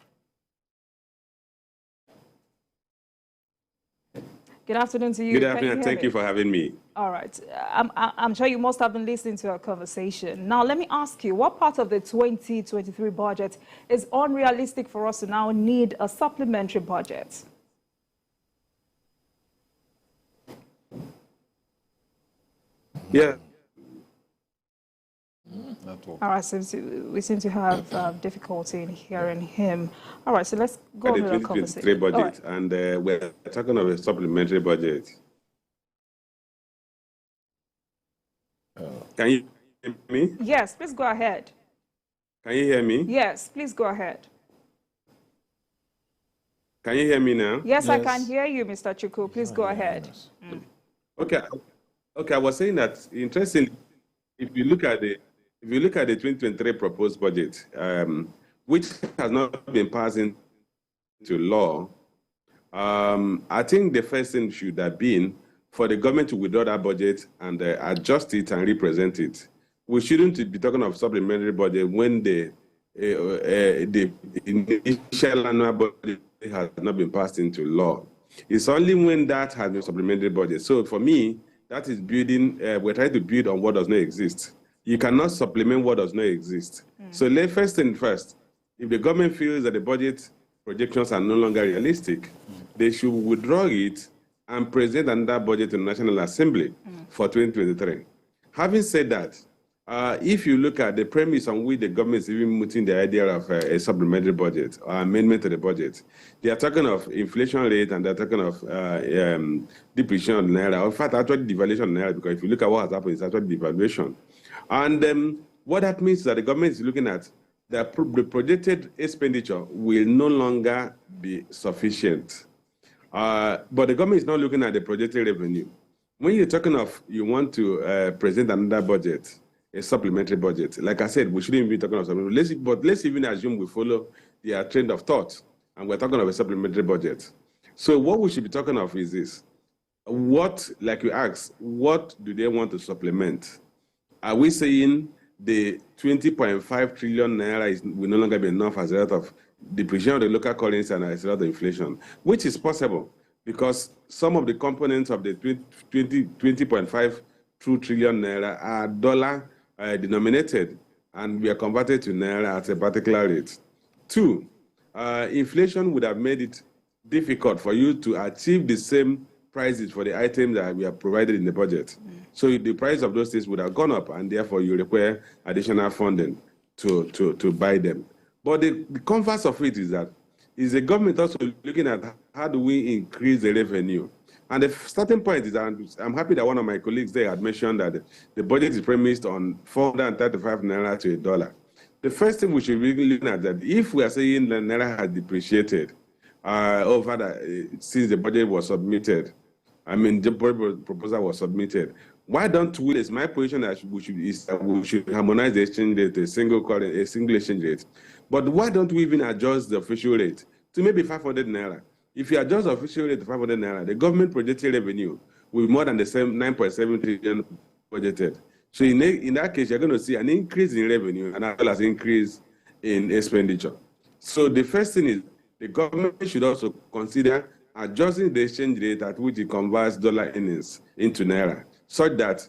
Good afternoon to you. Good afternoon. Thank you for having me. All right. I'm sure you must have been listening to our conversation. Now, let me ask you, what part of the 2023 budget is unrealistic for us to now need a supplementary budget? Yeah. All right, we seem to have difficulty in hearing him. All right, so let's go on with the conversation. Budget, right. And we're talking of a supplementary budget. Can you hear me? Yes, please go ahead. Can you hear me? Yes, please go ahead. Can you hear me now? Yes, I can hear you, Mr. Chukwu. Please go ahead. Okay, I was saying that, interestingly, if you look at the 2023 proposed budget, which has not been passed into law, I think the first thing should have been for the government to withdraw that budget and adjust it and represent it. We shouldn't be talking of supplementary budget when the initial annual budget has not been passed into law. It's only when that has been supplementary budget. So for me, that is building, we're trying to build on what does not exist. You cannot supplement what does not exist. So first thing first, if the government feels that the budget projections are no longer realistic, they should withdraw it and present another budget to the National Assembly for 2023. Having said that, if you look at the premise on which the government is even mooting the idea of a supplementary budget or amendment to the budget, they are talking of inflation rate and they're talking of depreciation of Naira. In fact, actually devaluation of Naira, because if you look at what has happened, it's actually devaluation. And what that means is that the government is looking at the projected expenditure will no longer be sufficient. But the government is not looking at the projected revenue. When you're talking of you want to present another budget, a supplementary budget, like I said, we shouldn't be talking of something. But let's even assume we follow their trend of thought, and we're talking of a supplementary budget. So what we should be talking of is this. What, like you asked, what do they want to supplement? Are we saying the 20.5 trillion Naira will no longer be enough as a result of depreciation of the local currency and as a result of inflation, which is possible because some of the components of the 20.5 trillion Naira are dollar denominated and we are converted to Naira at a particular rate. Two, inflation would have made it difficult for you to achieve the same prices for the items that we have provided in the budget. So the price of those things would have gone up and therefore you require additional funding to buy them. But the converse of it is that is the government also looking at how do we increase the revenue? And the starting point is that I'm happy that one of my colleagues there had mentioned that the budget is premised on 435 Naira to $1. The first thing we should be looking at that if we are saying that Naira has depreciated over since the budget was submitted, the proposal was submitted. Why don't we? It's my position that we should harmonize the exchange rate to a single exchange rate. But why don't we even adjust the official rate to maybe 500 Naira? If you adjust the official rate to 500 naira, the government projected revenue will be more than the same 9.7 trillion budgeted. So in that case, you're going to see an increase in revenue and as well as increase in expenditure. So the first thing is the government should also consider adjusting the exchange rate at which it converts dollar earnings into naira, such that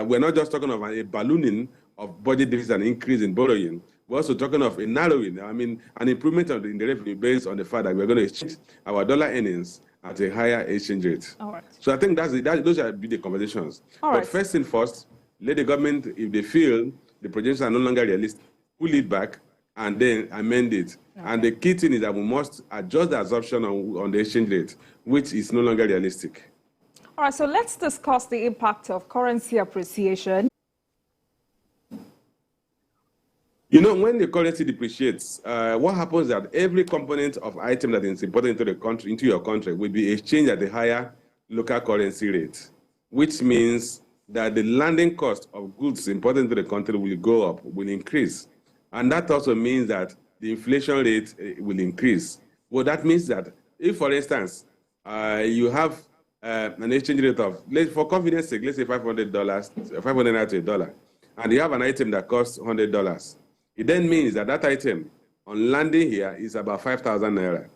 we're not just talking of a ballooning of budget deficit and increase in borrowing. We're also talking of a narrowing, an improvement in the revenue based on the fact that we're going to exchange our dollar earnings at a higher exchange rate. All right. So I think those should be the conversations. All but right. First thing first, let the government, if they feel the projections are no longer realistic, pull it back and then amend it. Okay. And the key thing is that we must adjust the assumption on the exchange rate, which is no longer realistic. All right, so let's discuss the impact of currency appreciation. You know, when the currency depreciates, what happens is that every component of item that is imported into your country will be exchanged at the higher local currency rate, which means that the landing cost of goods imported into the country will go up, will increase. And that also means that the inflation rate will increase. Well, that means that if, for instance, you have an exchange rate of, for convenience sake, let's say $500 to $1, and you have an item that costs $100, it then means that that item on landing here is about 5,000 naira.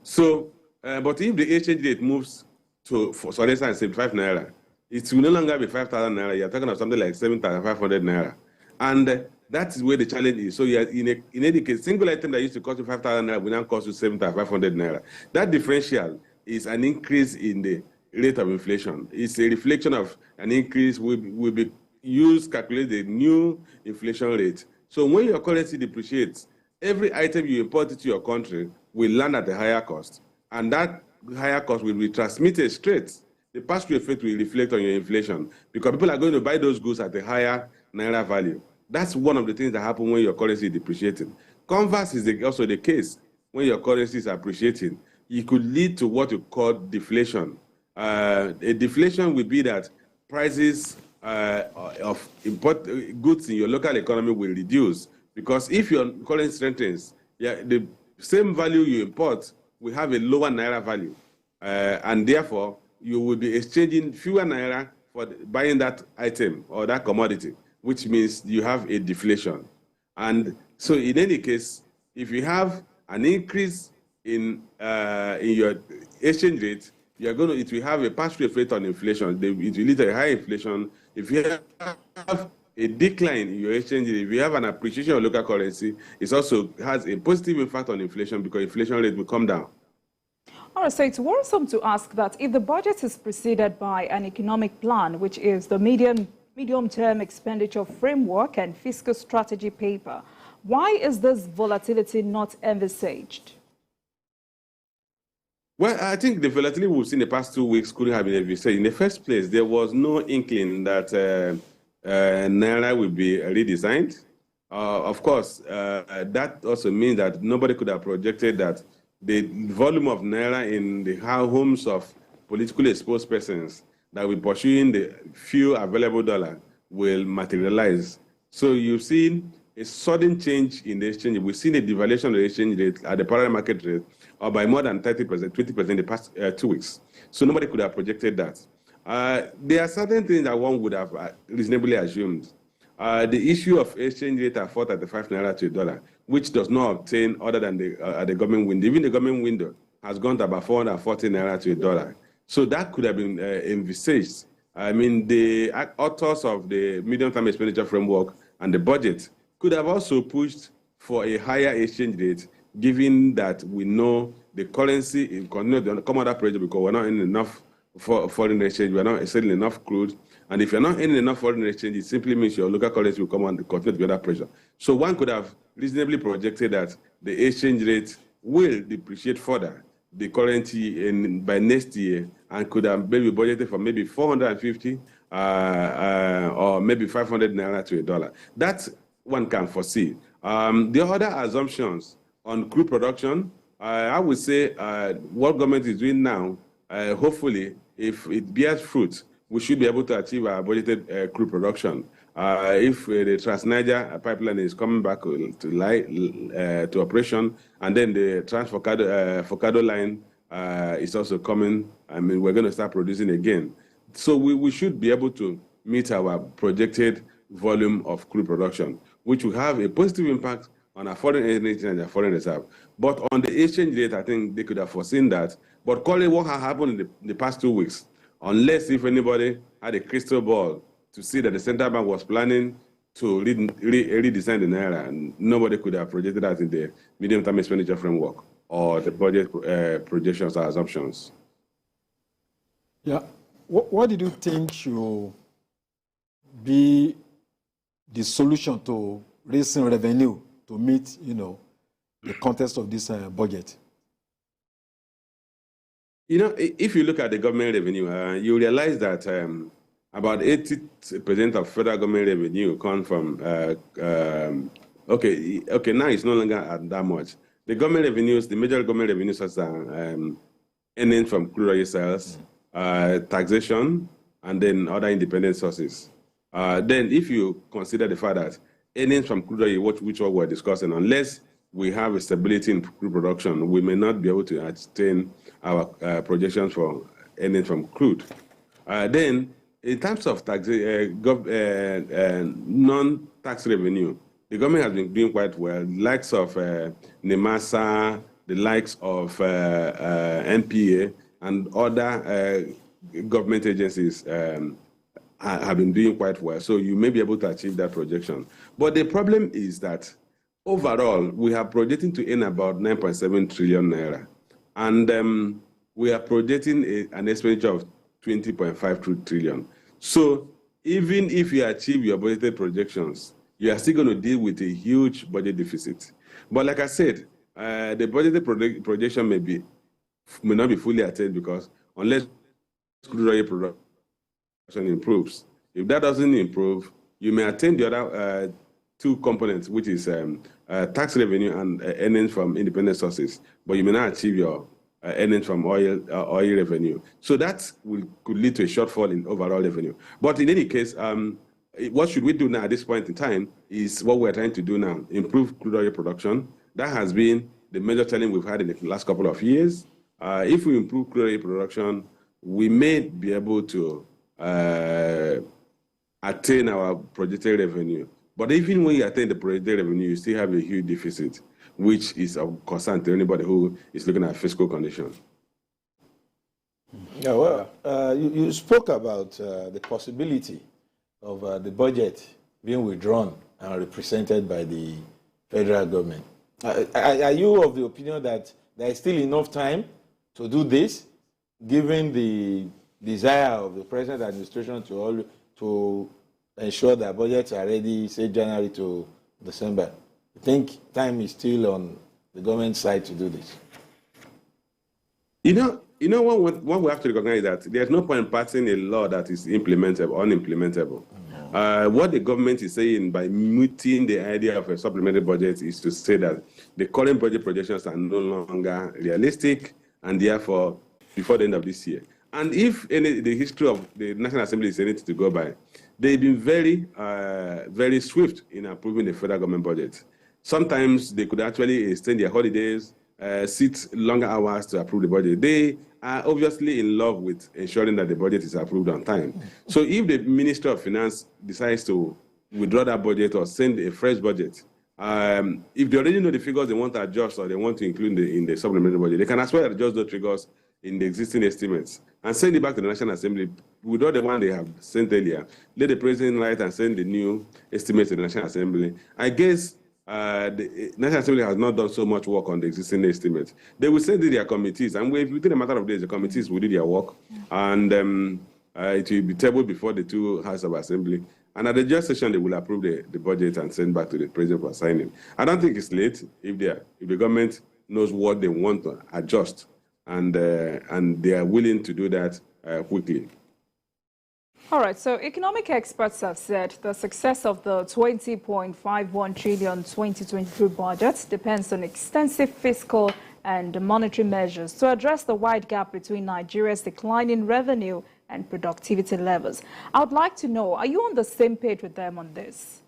So, but if the exchange rate moves to, for instance, 75 naira, it will no longer be 5,000 naira. You're talking of something like 7,500 naira. And that is where the challenge is. So you're in any case, single item that used to cost you 5,000 naira will now cost you 7,500 naira. That differential is an increase in the rate of inflation. It's a reflection of an increase will be used, calculate the new inflation rate. So when your currency depreciates, every item you import into your country will land at a higher cost. And that higher cost will be transmitted straight. The pass-through effect will reflect on your inflation because people are going to buy those goods at a higher naira value. That's one of the things that happen when your currency is depreciating. Converse is also the case when your currency is appreciating. It could lead to what you call deflation. A deflation will be that prices of import goods in your local economy will reduce because if your currency strengthens, the same value you import will have a lower naira value, and therefore you will be exchanging fewer naira for buying that item or that commodity, which means you have a deflation. And so in any case, if you have an increase in your exchange rate, it will have a pass-through effect on inflation. It will lead to a high inflation. If you have a decline in your exchange rate, if you have an appreciation of local currency, it also has a positive impact on inflation because inflation rate will come down. All right, so it's worrisome to ask that if the budget is preceded by an economic plan, which is the medium-term expenditure framework and fiscal strategy paper, why is this volatility not envisaged? Well, I think the volatility we've seen the past 2 weeks could have been envisaged. In the first place, there was no inkling that Naira will be redesigned. Of course, that also means that nobody could have projected that the volume of Naira in the homes of politically exposed persons that will pursuing the few available dollar will materialize. So you've seen a sudden change in the exchange. We've seen a devaluation of the exchange rate at the parallel market rate or by more than 30%, 20% in the past 2 weeks. So nobody could have projected that. There are certain things that one would have reasonably assumed. The issue of exchange rate at 435 naira to $1, which does not obtain other than the government window. Even the government window has gone to about 440 naira to $1. So that could have been envisaged. I mean, the authors of the medium-term expenditure framework and the budget could have also pushed for a higher exchange rate, given that we know the currency is continuing to come under pressure because we're not earning enough for foreign exchange, we're not selling enough crude. And if you're not earning enough foreign exchange, it simply means your local currency will come and continue to be under pressure. So one could have reasonably projected that the exchange rate will depreciate further, the currency by next year, and could have maybe budgeted for maybe 450 or maybe 500 naira to $1. That one can foresee. The other assumptions on crude production, I would say what government is doing now, hopefully, if it bears fruit, we should be able to achieve our budgeted crude production. If the Trans-Niger pipeline is coming back to operation, and then the Trans-Focado line is also coming, I mean, we're going to start producing again. So we should be able to meet our projected volume of crude production, which will have a positive impact on our foreign energy and our foreign reserve. But on the exchange rate, I think they could have foreseen that. But calling what has happened in the past 2 weeks, unless if anybody had a crystal ball to see that the central bank was planning to redesign the naira, and nobody could have projected that in the medium-term expenditure framework or the budget projections or assumptions. Yeah. What did you think should be the solution to raising revenue to meet, the context of this budget? If you look at the government revenue, you realize that about 80% of federal government revenue come from, okay, now it's no longer at that much. The government revenues, the major government revenues are earnings from crude oil sales, taxation, and then other independent sources. Then if you consider the fact that earnings from crude oil, which we're discussing, unless we have a stability in crude production, we may not be able to attain our projections for earnings from crude. Then, in terms of tax, non-tax revenue, the government has been doing quite well. The likes of NEMASA, the likes of NPA, and other government agencies have been doing quite well. So you may be able to achieve that projection. But the problem is that overall, we are projecting to earn about 9.7 trillion naira. And we are projecting an expenditure of 20.5 trillion. So even if you achieve your budgeted projections, you are still going to deal with a huge budget deficit. But like I said, the budgeted projection may not be fully attained, because unless crude oil production improves, if that doesn't improve, you may attain the other two components, which is tax revenue and earnings from independent sources, but you may not achieve your earnings from oil revenue. So that could lead to a shortfall in overall revenue. But in any case, what should we do now at this point in time is what we're trying to do now: improve crude oil production. That has been the major challenge we've had in the last couple of years. If we improve crude oil production, we may be able to attain our projected revenue. But even when you attain the projected revenue, you still have a huge deficit, which is of concern to anybody who is looking at fiscal conditions. Yeah, well, you spoke about the possibility of the budget being withdrawn and represented by the federal government. Are you of the opinion that there is still enough time to do this, given the desire of the present administration to ensure that budgets are ready, say, January to December? I think time is still on the government side to do this. What we have to recognize is that there's no point in passing a law that is implementable, unimplementable. What the government is saying by mooting the idea of a supplementary budget is to say that the current budget projections are no longer realistic, and therefore, before the end of this year. And if the history of the National Assembly is anything to go by, they've been very, very swift in approving the federal government budget. Sometimes they could actually extend their holidays, sit longer hours to approve the budget. They are obviously in love with ensuring that the budget is approved on time. So if the Minister of Finance decides to withdraw that budget or send a fresh budget, if they already know the figures they want to adjust or they want to include in the supplementary budget, they can as well adjust those figures in the existing estimates and send it back to the National Assembly, withdraw the one they have sent earlier, let the President write and send the new estimates to the National Assembly. I guess the National Assembly has not done so much work on the existing estimates. They will send it to their committees, and within a matter of days, the committees will do their work, and it will be tabled before the two Houses of Assembly. And at the joint session, they will approve the budget and send back to the President for signing. I don't think it's late if the government knows what they want to adjust, and they are willing to do that quickly. All right, so economic experts have said the success of the 20.51 trillion 2023 budget depends on extensive fiscal and monetary measures to address the wide gap between Nigeria's declining revenue and productivity levels. I would like to know, are you on the same page with them on this?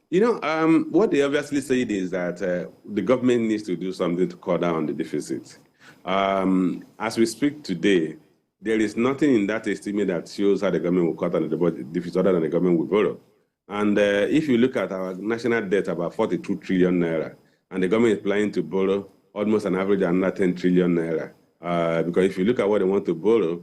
You know, what they obviously said is that the government needs to do something to cut down the deficit. As we speak today, there is nothing in that estimate that shows how the government will cut down the deficit other than the government will borrow. And if you look at our national debt, about 42 trillion naira, and the government is planning to borrow almost an average of another 10 trillion naira. Because if you look at what they want to borrow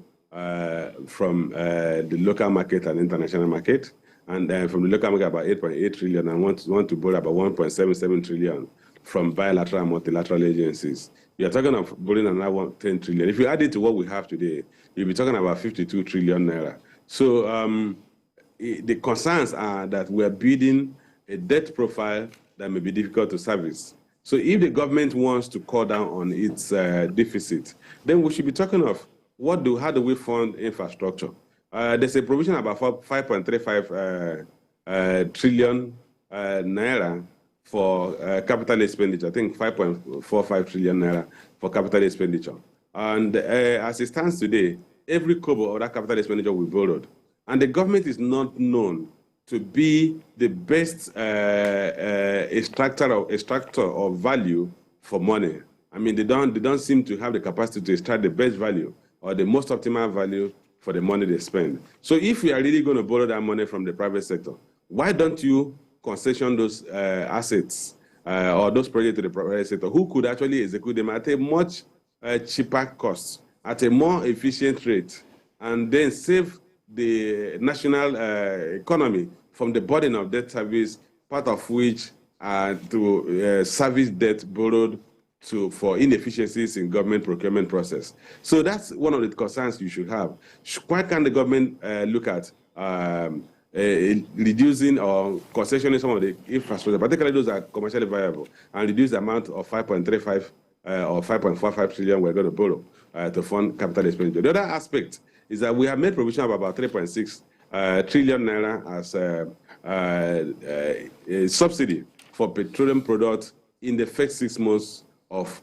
from the local market and international market, and from the local market about 8.8 trillion, and want to borrow about 1.77 trillion from bilateral and multilateral agencies. You're talking of borrowing another 10 trillion. If you add it to what we have today, you'll be talking about 52 trillion naira. So the concerns are that we're building a debt profile that may be difficult to service. So if the government wants to cut down on its deficit, then we should be talking of how do we fund infrastructure? There's a provision about 5.35 trillion naira for capital expenditure. I think 5.45 trillion naira for capital expenditure. And as it stands today, every kobo of that capital expenditure we borrowed. And the government is not known to be the best extractor of value for money. I mean, they don't seem to have the capacity to extract the best value or the most optimal value for the money they spend. So if we are really going to borrow that money from the private sector, why don't you concession those assets or those projects to the private sector who could actually execute them at a much cheaper cost, at a more efficient rate, and then save the national economy from the burden of debt service, part of which to service debt borrowed for inefficiencies in government procurement process. So that's one of the concerns you should have. Why can't the government look at reducing or concessioning some of the infrastructure, particularly those that are commercially viable, and reduce the amount of 5.35 or 5.45 trillion we're going to borrow to fund capital expenditure? The other aspect is that we have made provision of about 3.6 trillion naira as a subsidy for petroleum products in the first 6 months of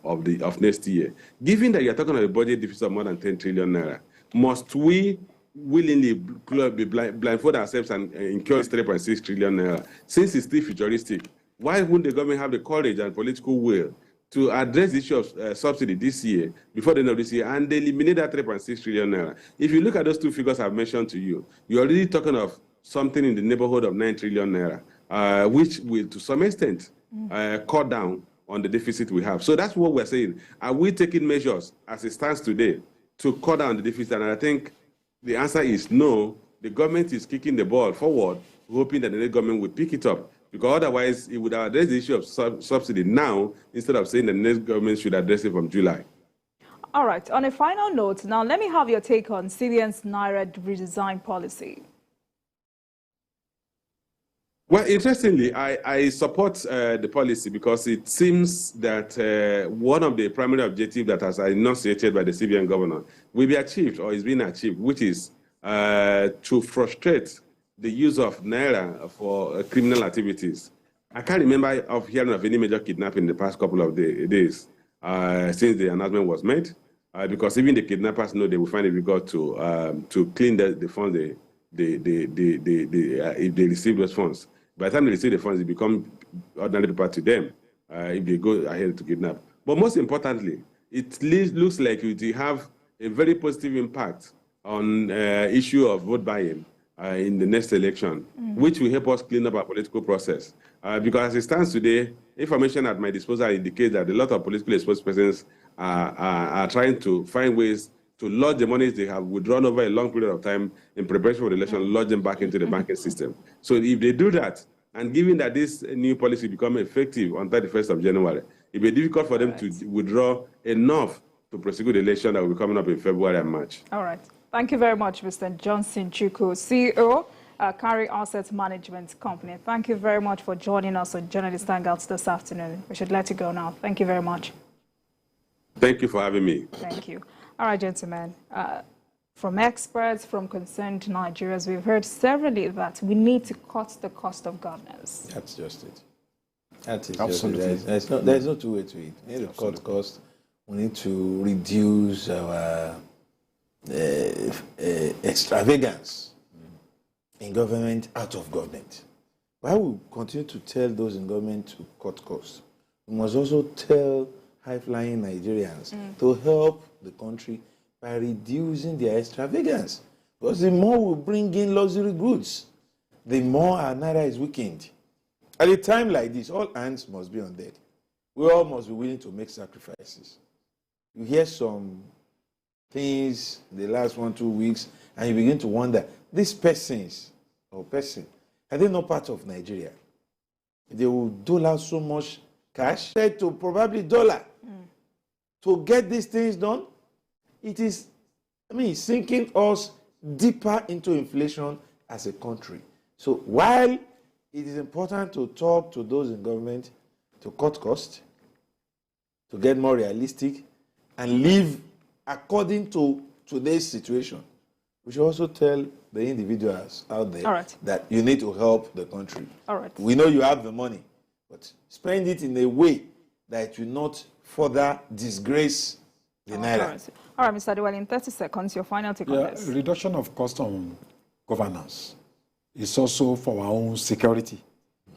next year. Given that you're talking about a budget deficit of more than 10 trillion naira, must we willingly blindfold ourselves and incur 3.6 trillion naira? Since it's still futuristic, why wouldn't the government have the courage and political will to address the issue of subsidy this year, before the end of this year, and eliminate that 3.6 trillion naira? If you look at those two figures I've mentioned to you, you're already talking of something in the neighborhood of 9 trillion naira, which will, to some extent, cut down on the deficit we have. So that's what we're saying. Are we taking measures, as it stands today, to cut down the deficit? And I think the answer is no. The government is kicking the ball forward, hoping that the next government will pick it up, because otherwise it would address the issue of subsidy now instead of saying the next government should address it from July. All right. On a final note, now let me have your take on CBN's Naira redesign policy. Well, interestingly, I support the policy because it seems that one of the primary objectives that has enunciated by the CBN governor will be achieved or is being achieved, which is to frustrate the use of Naira for criminal activities. I can't remember of hearing of any major kidnapping in the past couple of days since the announcement was made, because even the kidnappers know they will find it difficult to clean the funds if they receive those funds. By the time they receive the funds, it becomes ordinary paper to them if they go ahead to kidnap. But most importantly, it looks like it will have a very positive impact on issue of vote buying in the next election, which will help us clean up our political process. Because as it stands today, information at my disposal indicates that a lot of politically exposed persons are trying to find ways to lodge the monies they have withdrawn over a long period of time in preparation for the election, lodge them back into the banking system. So if they do that, and given that this new policy becomes effective on 31st of January, it will be difficult for them to withdraw enough to prosecute the election that will be coming up in February and March. All right. Thank you very much, Mr. Johnson Chukwu, CEO, Carry Asset Management Company. Thank you very much for joining us on Journalist Hangouts this afternoon. We should let you go now. Thank you very much. Thank you for having me. Thank you. All right, gentlemen. From experts, from concerned Nigerians, we've heard severally that we need to cut the cost of governance. That's just it. That is Absolutely. Just it. There's no two way to it. We need to cut cost. We need to reduce our extravagance in government out of government. While we continue to tell those in government to cut costs, we must also tell high-flying Nigerians to help the country by reducing their extravagance. Because the more we bring in luxury goods, the more our naira is weakened. At a time like this, all hands must be on deck. We all must be willing to make sacrifices. You hear some things the last 1-2 weeks, and you begin to wonder, these persons or person, are they not part of Nigeria? They will dole out so much cash to probably dollar to get these things done. It is, sinking us deeper into inflation as a country. So while it is important to talk to those in government to cut costs, to get more realistic, and live according to today's situation, we should also tell the individuals out there that you need to help the country. We know you have the money, but spend it in a way that it will not further disgrace the naira. All right, Mr. Adewale, in 30 seconds, your final take on this. Reduction of cost on governance is also for our own security.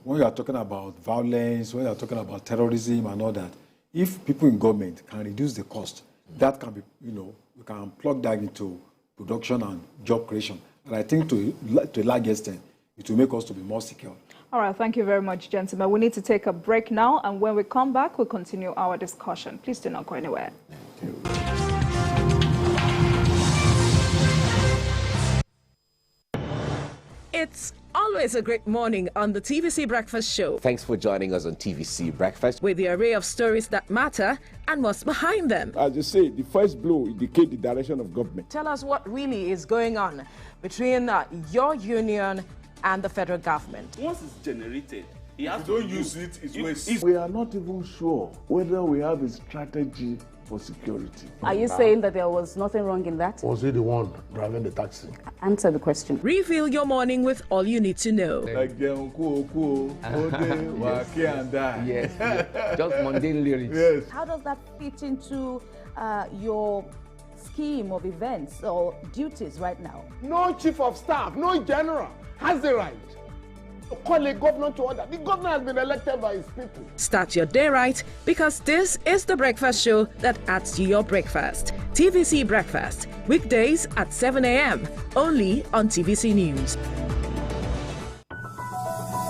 When you are talking about violence, when you are talking about terrorism and all that, if people in government can reduce the cost, that can be, we can plug that into production and job creation. And I think to a large extent, it will make us to be more secure. All right, thank you very much, gentlemen. We need to take a break now, and when we come back, we'll continue our discussion. Please do not go anywhere. Thank you. It's always a great morning on the TVC Breakfast Show. Thanks for joining us on TVC Breakfast. With the array of stories that matter and what's behind them. As you say, the first blow indicates the direction of government. Tell us what really is going on between your union and the federal government. Once it's generated, if you don't use it, it's waste. We are not even sure whether we have a strategy for security. Are you saying that there was nothing wrong in that? Was he the one driving the taxi? Answer the question. Reveal your morning with all you need to know. Like yes, just mundane lyrics. Yes. How does that fit into your scheme of events or duties right now? No chief of staff, no general has the right to call a governor to order. The governor has been elected by his people. Start your day right, because this is the breakfast show that adds to your breakfast. TVC Breakfast, weekdays at 7 a.m. only on TVC News.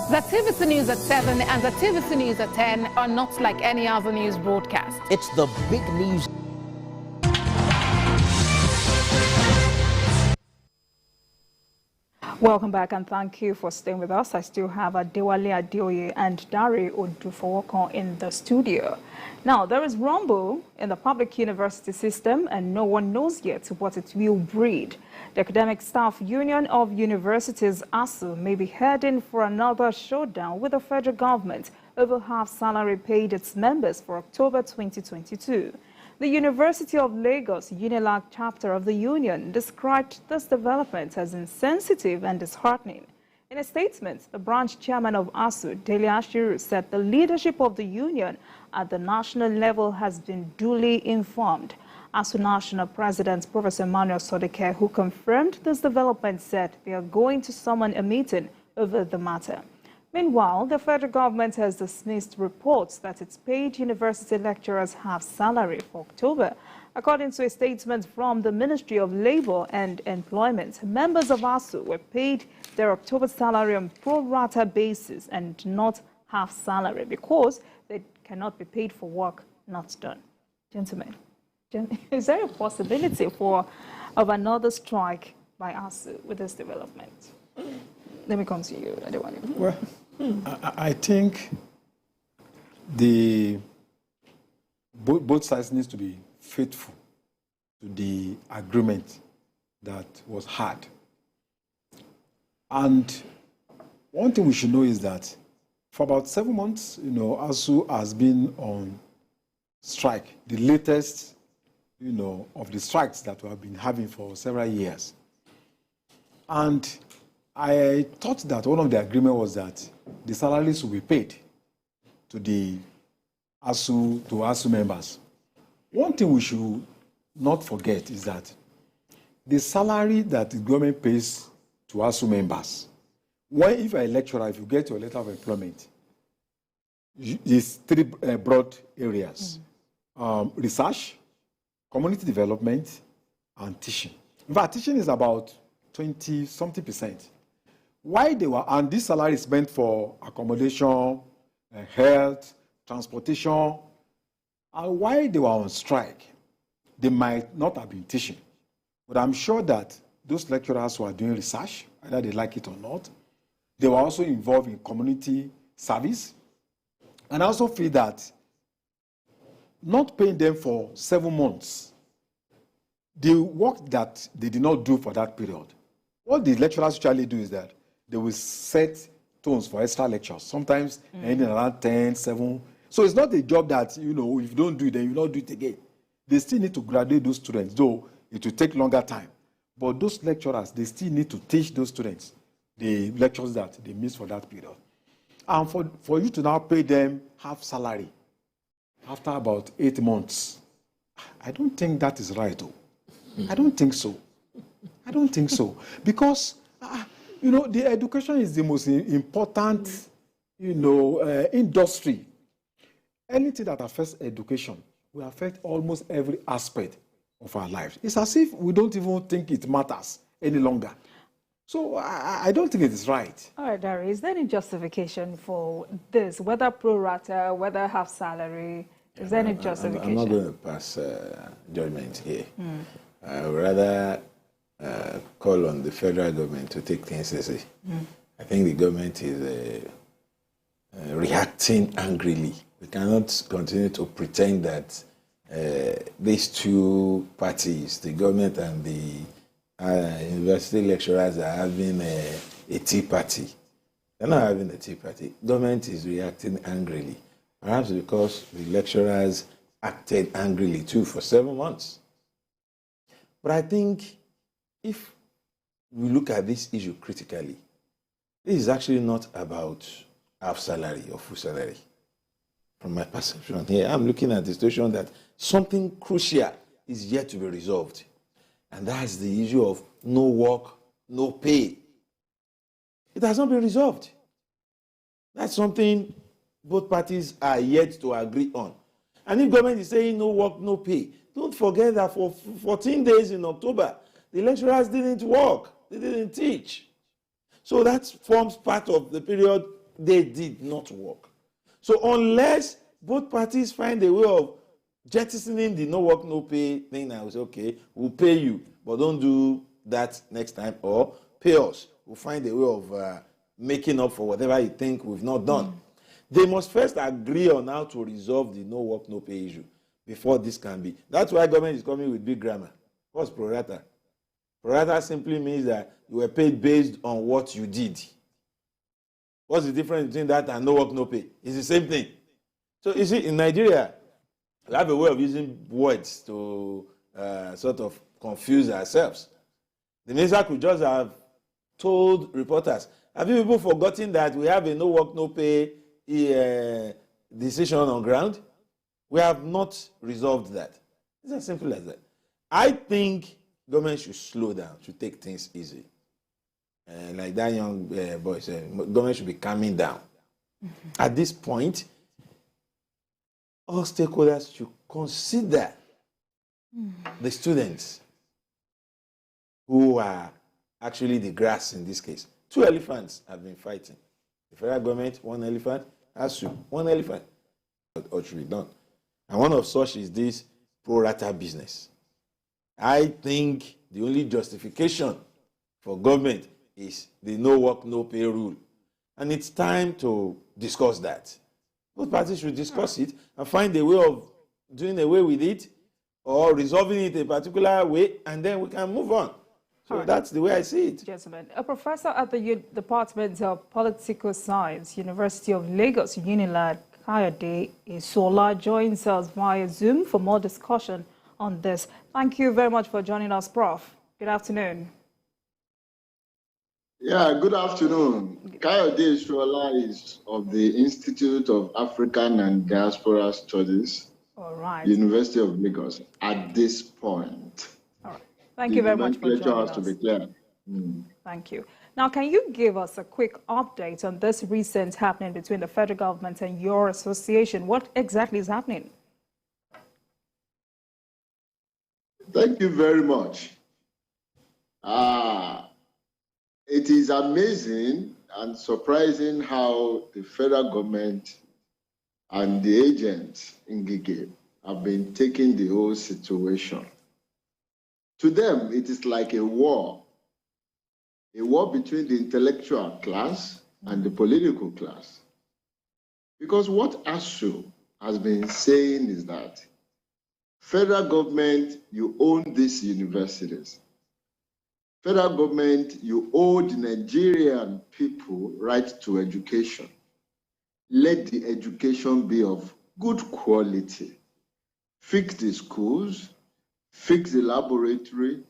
The TVC News at 7 and the TVC News at 10 are not like any other news broadcast. It's the big news. Welcome back, and thank you for staying with us. I still have Adewale Adeoye and Dare Odufowoko in the studio. Now, there is rumble in the public university system, and no one knows yet what it will breed. The Academic Staff Union of Universities, ASUU, may be heading for another showdown with the federal government over half salary paid its members for October 2022. The University of Lagos UNILAG chapter of the union described this development as insensitive and disheartening. In a statement, the branch chairman of ASUU, Dele Ashiru, said the leadership of the union at the national level has been duly informed. ASUU National President Professor Emmanuel Sodike, who confirmed this development, said they are going to summon a meeting over the matter. Meanwhile, the federal government has dismissed reports that its paid university lecturers have salary for October. According to a statement from the Ministry of Labour and Employment, members of ASUU were paid their October salary on pro rata basis and not half salary because they cannot be paid for work not done. Gentlemen, is there a possibility of another strike by ASUU with this development? Let me come to you, Adewale. Well, I think both sides need to be faithful to the agreement that was had. And one thing we should know is that for about 7 months, ASUU has been on strike, the latest, of the strikes that we have been having for several years. And I thought that one of the agreement was that the salaries will be paid to the ASUU members. One thing we should not forget is that the salary that the government pays to ASUU members, if you're a lecturer, if you get your letter of employment, is three broad areas. Research, community development, and teaching. In fact, teaching is about 20-something%. And this salary is meant for accommodation, health, transportation. And while they were on strike, they might not have been teaching. But I'm sure that those lecturers who are doing research, whether they like it or not, they were also involved in community service. And I also feel that not paying them for 7 months, the work that they did not do for that period, what the lecturers usually do is that they will set tones for extra lectures, sometimes ending around 10, 7. So it's not a job that, if you don't do it, then you don't do it again. They still need to graduate those students, though it will take longer time. But those lecturers, they still need to teach those students the lectures that they missed for that period. And for you to now pay them half salary after about 8 months, I don't think that is right, though. I don't think so. I don't think so. Because, the education is the most important, industry. Anything that affects education will affect almost every aspect of our lives. It's as if we don't even think it matters any longer. So I don't think it is right. All right, Dari, is there any justification for this, whether pro rata, whether half salary? Is there any justification? I'm not going to pass judgment here. I would rather call on the federal government to take things easy. I think the government is reacting angrily. We cannot continue to pretend that these two parties, the government and the university lecturers, are having a tea party. They're not having a tea party. Government is reacting angrily, perhaps because the lecturers acted angrily too for 7 months. But I think if we look at this issue critically, this is actually not about half salary or full salary. From my perception here, I'm looking at the situation that something crucial is yet to be resolved. And that's the issue of no work, no pay. It has not been resolved. That's something both parties are yet to agree on. And if government is saying no work, no pay, don't forget that for 14 days in October, the lecturers didn't work, they didn't teach. So that forms part of the period they did not work. So unless both parties find a way of jettisoning the no work, no pay thing, I will say, okay, we'll pay you, but don't do that next time, or pay us. We'll find a way of making up for whatever you think we've not done. They must first agree on how to resolve the no work, no pay issue before this can be. That's why government is coming with big grammar. What's pro rata? Pro rata simply means that you were paid based on what you did. What's the difference between that and no work, no pay? It's the same thing. So you see, in Nigeria, we have a way of using words to sort of confuse ourselves. The minister could just have told reporters, have you people forgotten that we have a no work, no pay decision on ground? We have not resolved that. It's as simple as that. I think government should slow down, should take things easy. Like that young boy said, government should be calming down. At this point, all stakeholders should consider the students who are actually the grass in this case. 2 elephants have been fighting. The federal government, 1 elephant, ASUU, 1 elephant. What should be done? And one of such is this pro rata business. I think the only justification for government is the no work, no pay rule. And it's time to discuss that. Both parties should discuss it and find a way of doing away with it or resolving it a particular way, and then we can move on. So that's the way I see it. Gentlemen, a professor at the Department of Political Science, University of Lagos, UNILAG, Kayode Isola, joins us via Zoom for more discussion on this. Thank you very much for joining us, Prof. Good afternoon. Yeah, good afternoon. Kayode Isola is of the Institute of African and Diaspora Studies, all right, University of Lagos, at this point. All right. Thank you very much for joining us. To be clear. Thank you. Now, can you give us a quick update on this recent happening between the federal government and your association? What exactly is happening? Thank you very much. It is amazing and surprising how the federal government and the agents in Gige have been taking the whole situation. To them, it is like a war between the intellectual class and the political class. Because what ASUU has been saying is that federal government, you own these universities. Federal government, you owe the Nigerian people right to education. Let the education be of good quality. Fix the schools, fix the laboratory,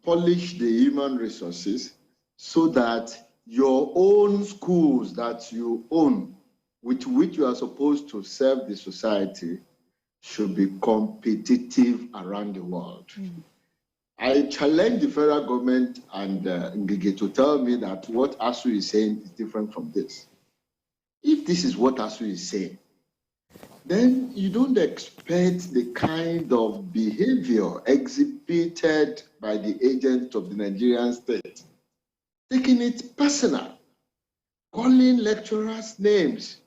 polish the human resources so that your own schools that you own, with which you are supposed to serve the society, should be competitive around the world. I challenge the federal government and Ngige to tell me that what ASUU is saying is different from this. If this is what ASUU is saying, then you don't expect the kind of behavior exhibited by the agents of the Nigerian state, taking it personal, calling lecturers names.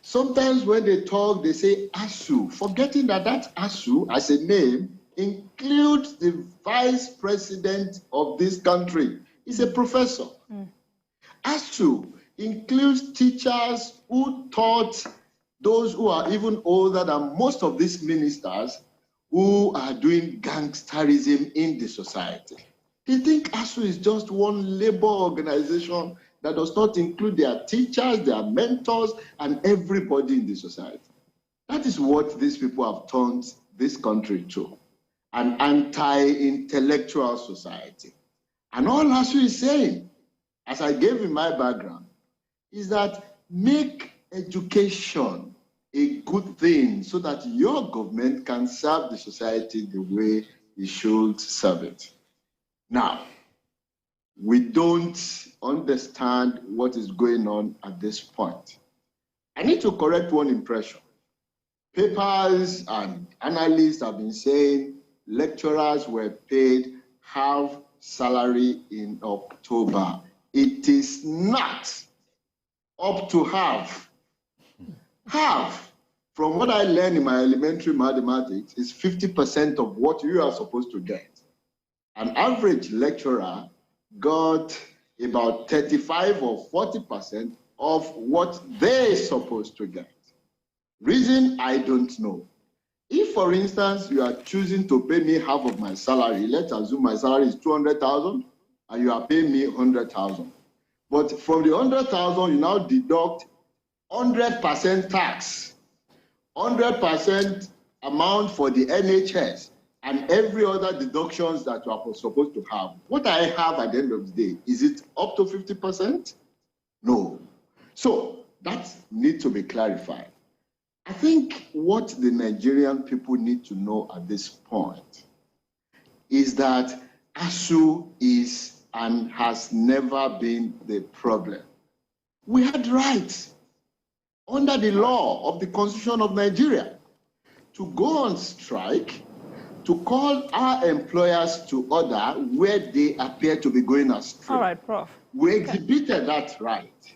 Sometimes when they talk, they say ASUU, forgetting that that ASUU as a name includes the vice president of this country. He's a professor. ASUU includes teachers who taught those who are even older than most of these ministers who are doing gangsterism in the society. They think ASUU is just one labor organization that does not include their teachers, their mentors, and everybody in the society. That is what these people have turned this country to, an anti-intellectual society. And all ASUU is saying, as I gave in my background, is that make education a good thing so that your government can serve the society the way it should serve it. Now, we don't understand what is going on at this point. I need to correct one impression. Papers and analysts have been saying lecturers were paid half salary in October. It is not up to half. Half, from what I learned in my elementary mathematics, is 50% of what you are supposed to get. An average lecturer got about 35 or 40% of what they're supposed to get. Reason, I don't know. If, for instance, you are choosing to pay me half of my salary, let's assume my salary is 200,000 and you are paying me 100,000. But from the 100,000, you now deduct 100% tax, 100% amount for the NHS, and every other deductions that you are supposed to have. What I have at the end of the day, is it up to 50%? No. So that needs to be clarified. I think what the Nigerian people need to know at this point is that ASUU is and has never been the problem. We had rights under the law of the Constitution of Nigeria to go on strike, to call our employers to order where they appear to be going astray. All right, Prof. We exhibited that right.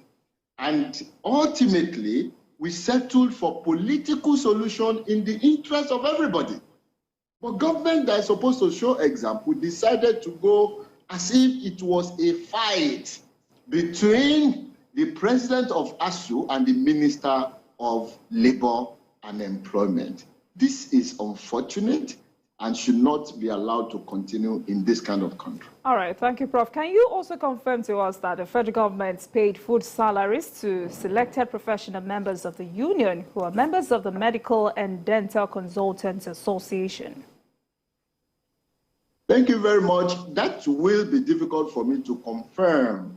And ultimately, we settled for political solution in the interest of everybody. But government that is supposed to show example decided to go as if it was a fight between the president of ASUU and the Minister of Labor and Employment. This is unfortunate and should not be allowed to continue in this kind of country. All right, thank you, Prof. Can you also confirm to us that the federal government paid full salaries to selected professional members of the union who are members of the Medical and Dental Consultants Association? Thank you very much. That will be difficult for me to confirm.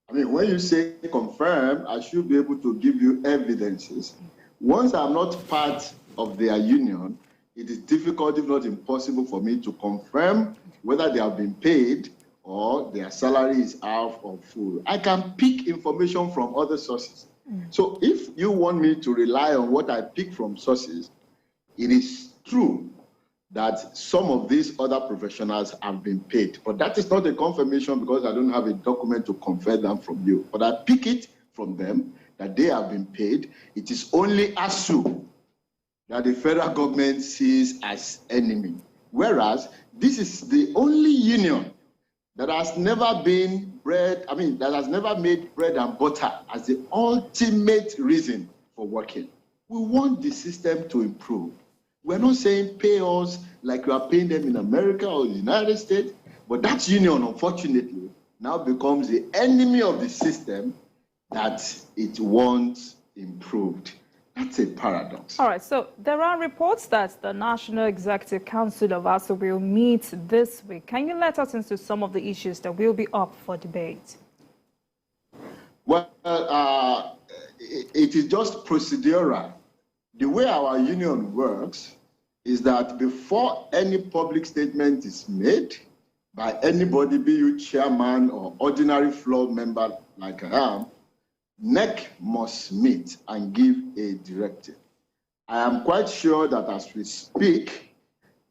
I mean, when you say confirm, I should be able to give you evidences. Once I'm not part of their union, it is difficult, if not impossible, for me to confirm whether they have been paid or their salary is half or full. I can pick information from other sources. So if you want me to rely on what I pick from sources, it is true that some of these other professionals have been paid. But that is not a confirmation because I don't have a document to confirm them from you. But I pick it from them that they have been paid. It is only ASUU that the federal government sees as enemy. Whereas this is the only union that has never been that has never made bread and butter as the ultimate reason for working. We want the system to improve. We're not saying pay us like you are paying them in America or the United States, but that union, unfortunately, now becomes the enemy of the system that it wants improved. That's a paradox. All right, so there are reports that the National Executive Council of ASUU will meet this week. Can you let us into some of the issues that will be up for debate? Well, it is just procedural. The way our union works is that before any public statement is made by anybody, be you chairman or ordinary floor member like I am, NEC must meet and give a directive. I am quite sure that as we speak,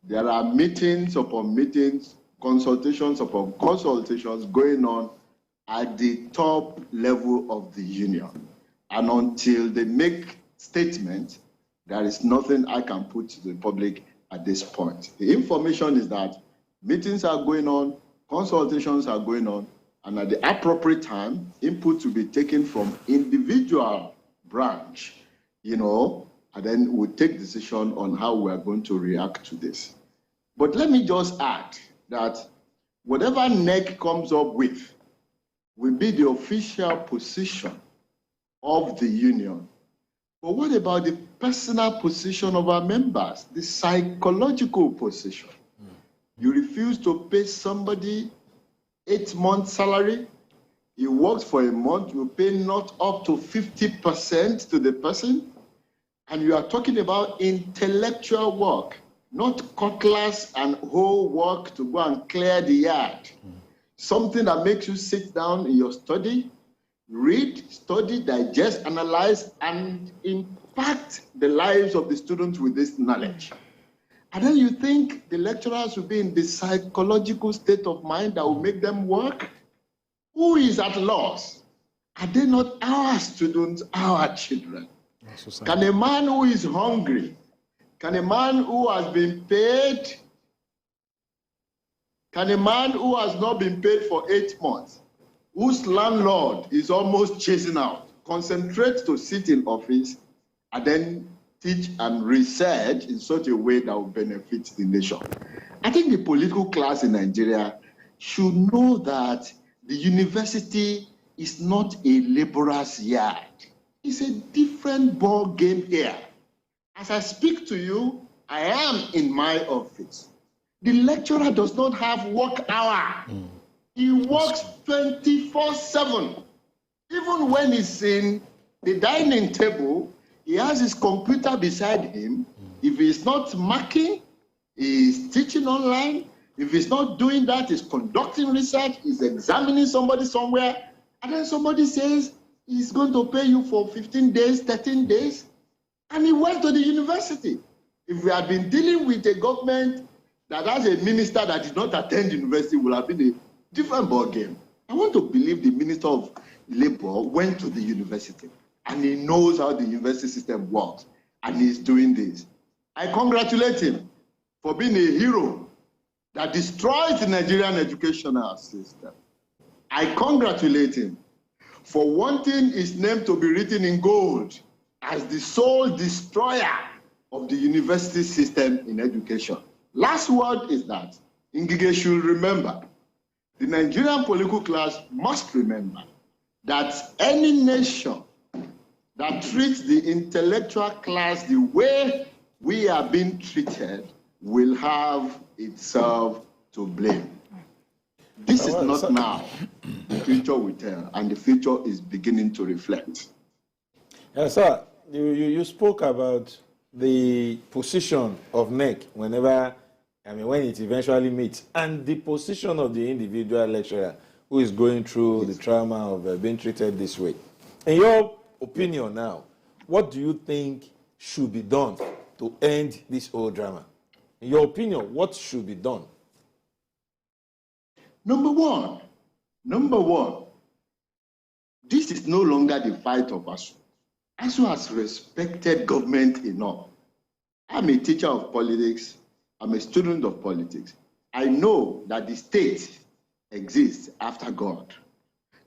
there are meetings upon meetings, consultations upon consultations going on at the top level of the union. And until they make statements, there is nothing I can put to the public at this point. The information is that meetings are going on, consultations are going on, and at the appropriate time, input will be taken from individual branch, and then we'll take decision on how we are going to react to this. But let me just add that whatever NEC comes up with will be the official position of the union. But what about the personal position of our members, the psychological position? You refuse to pay somebody 8 months' salary, he works for a month, you pay not up to 50% to the person, and you are talking about intellectual work, not cutlass and hoe work to go and clear the yard. Something that makes you sit down in your study, read, study, digest, analyze, and impact the lives of the students with this knowledge. And then you think the lecturers will be in the psychological state of mind that will make them work? Who is at loss? Are they not our students, our children? Can a man who is hungry, can a man who has been paid, can a man who has not been paid for 8 months, whose landlord is almost chasing out, concentrate to sit in office and then teach and research in such a way that will benefit the nation? I think the political class in Nigeria should know that the university is not a laborer's yard. It's a different ball game here. As I speak to you, I am in my office. The lecturer does not have work hour. He works 24/7. Even when he's in the dining table, he has his computer beside him. If he's not marking, he's teaching online. If he's not doing that, he's conducting research, he's examining somebody somewhere, and then somebody says he's going to pay you for 15 days, 13 days, and he went to the university. If we had been dealing with a government that has a minister that did not attend university, would have been a different ball game. I want to believe the Minister of Labor went to the university and he knows how the university system works, and he's doing this. I congratulate him for being a hero that destroys the Nigerian educational system. I congratulate him for wanting his name to be written in gold as the sole destroyer of the university system in education. Last word is that Ngige should remember, the Nigerian political class must remember that any nation that treats the intellectual class the way we are being treated will have itself to blame. This is not now. The future will tell, and the future is beginning to reflect. Yes, sir. You spoke about the position of NEC when it eventually meets, and the position of the individual lecturer who is going through the trauma of being treated this way. In your opinion now, what do you think should be done to end this whole drama? In your opinion, what should be done? Number one, this is no longer the fight of ASUU. ASUU has respected government enough. I'm a teacher of politics. I'm a student of politics. I know that the state exists after God.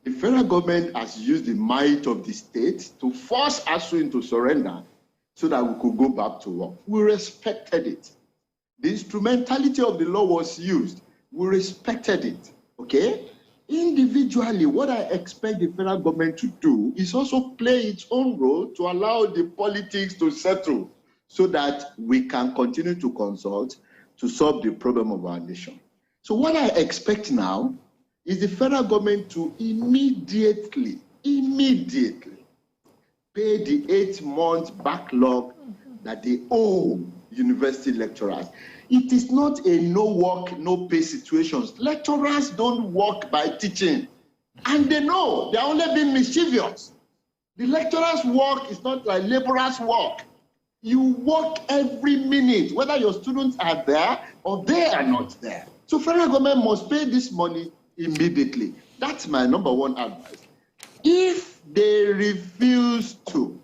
The federal government has used the might of the state to force ASUU into surrender so that we could go back to work. We respected it. The instrumentality of the law was used. We respected it, okay? Individually, what I expect the federal government to do is also play its own role to allow the politics to settle so that we can continue to consult to solve the problem of our nation. So what I expect now is the federal government to immediately pay the 8-month backlog that they owe university lecturers. It is not a no work, no pay situation. Lecturers don't work by teaching. And they know they're only being mischievous. The lecturers' work is not like laborers' work. You work every minute, whether your students are there or they are not there. So federal government must pay this money immediately. That's my number one advice. If they refuse to,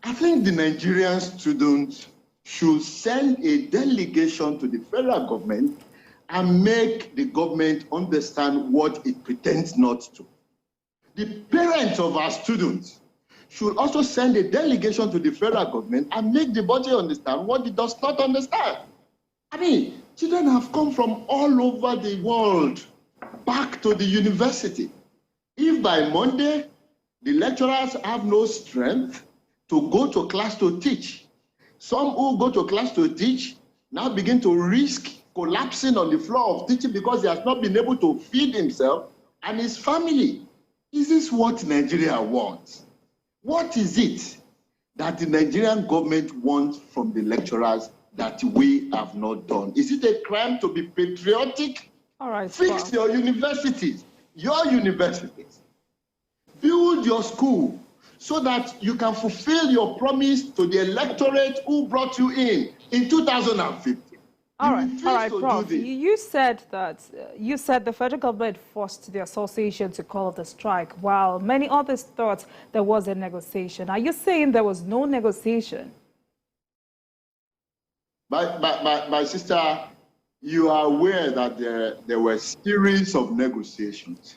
I think the Nigerian students should send a delegation to the federal government and make the government understand what it pretends not to. The parents of our students should also send a delegation to the federal government and make the body understand what it does not understand. I mean, children have come from all over the world back to the university. If by Monday, the lecturers have no strength to go to class to teach, some who go to class to teach now begin to risk collapsing on the floor of teaching because he has not been able to feed himself and his family. Is this what Nigeria wants? What is it that the Nigerian government wants from the lecturers that we have not done? Is it a crime to be patriotic? All right. Fix your universities. Build your school so that you can fulfill your promise to the electorate who brought you in 2015. All right, Prof. You said that the federal government forced the association to call the strike, while many others thought there was a negotiation. Are you saying there was no negotiation? My sister, you are aware that there were a series of negotiations.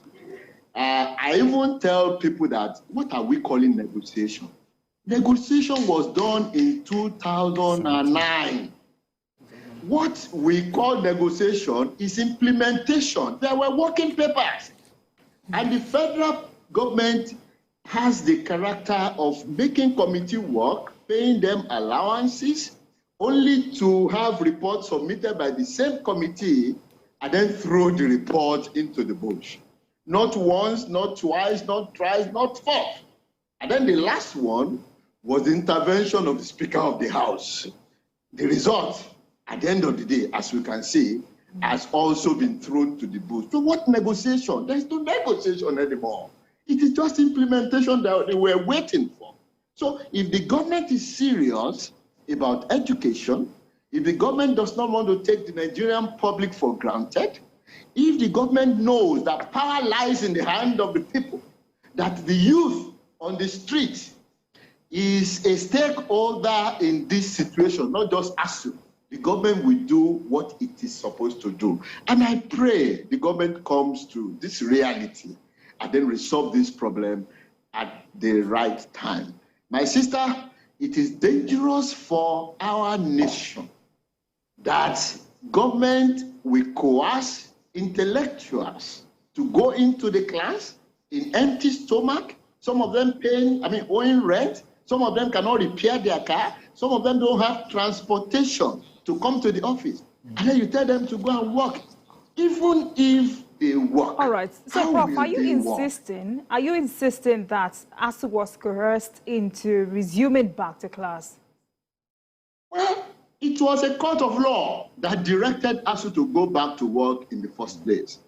I even tell people that, what are we calling negotiation? Negotiation was done in 2009. What we call negotiation is implementation. There were working papers. And the federal government has the character of making committee work, paying them allowances, only to have reports submitted by the same committee and then throw the report into the bush. Not once, not twice, not thrice, not fourth. And then the last one was the intervention of the Speaker of the House. The result, at the end of the day, as we can see, has also been thrown to the bush. So what negotiation? There's no negotiation anymore. It is just implementation that they were waiting for. So if the government is serious about education, if the government does not want to take the Nigerian public for granted, if the government knows that power lies in the hand of the people, that the youth on the street is a stakeholder in this situation, not just ASUU, the government will do what it is supposed to do. And I pray the government comes to this reality and then resolve this problem at the right time. My sister, it is dangerous for our nation that government will coerce intellectuals to go into the class in empty stomach, some of them owing rent, some of them cannot repair their car, some of them don't have transportation to come to the office. And then you tell them to go and work, even if they work. All right. So, Prof, are you insisting that ASUU was coerced into resuming back to class? Well, it was a court of law that directed ASUU to go back to work in the first place.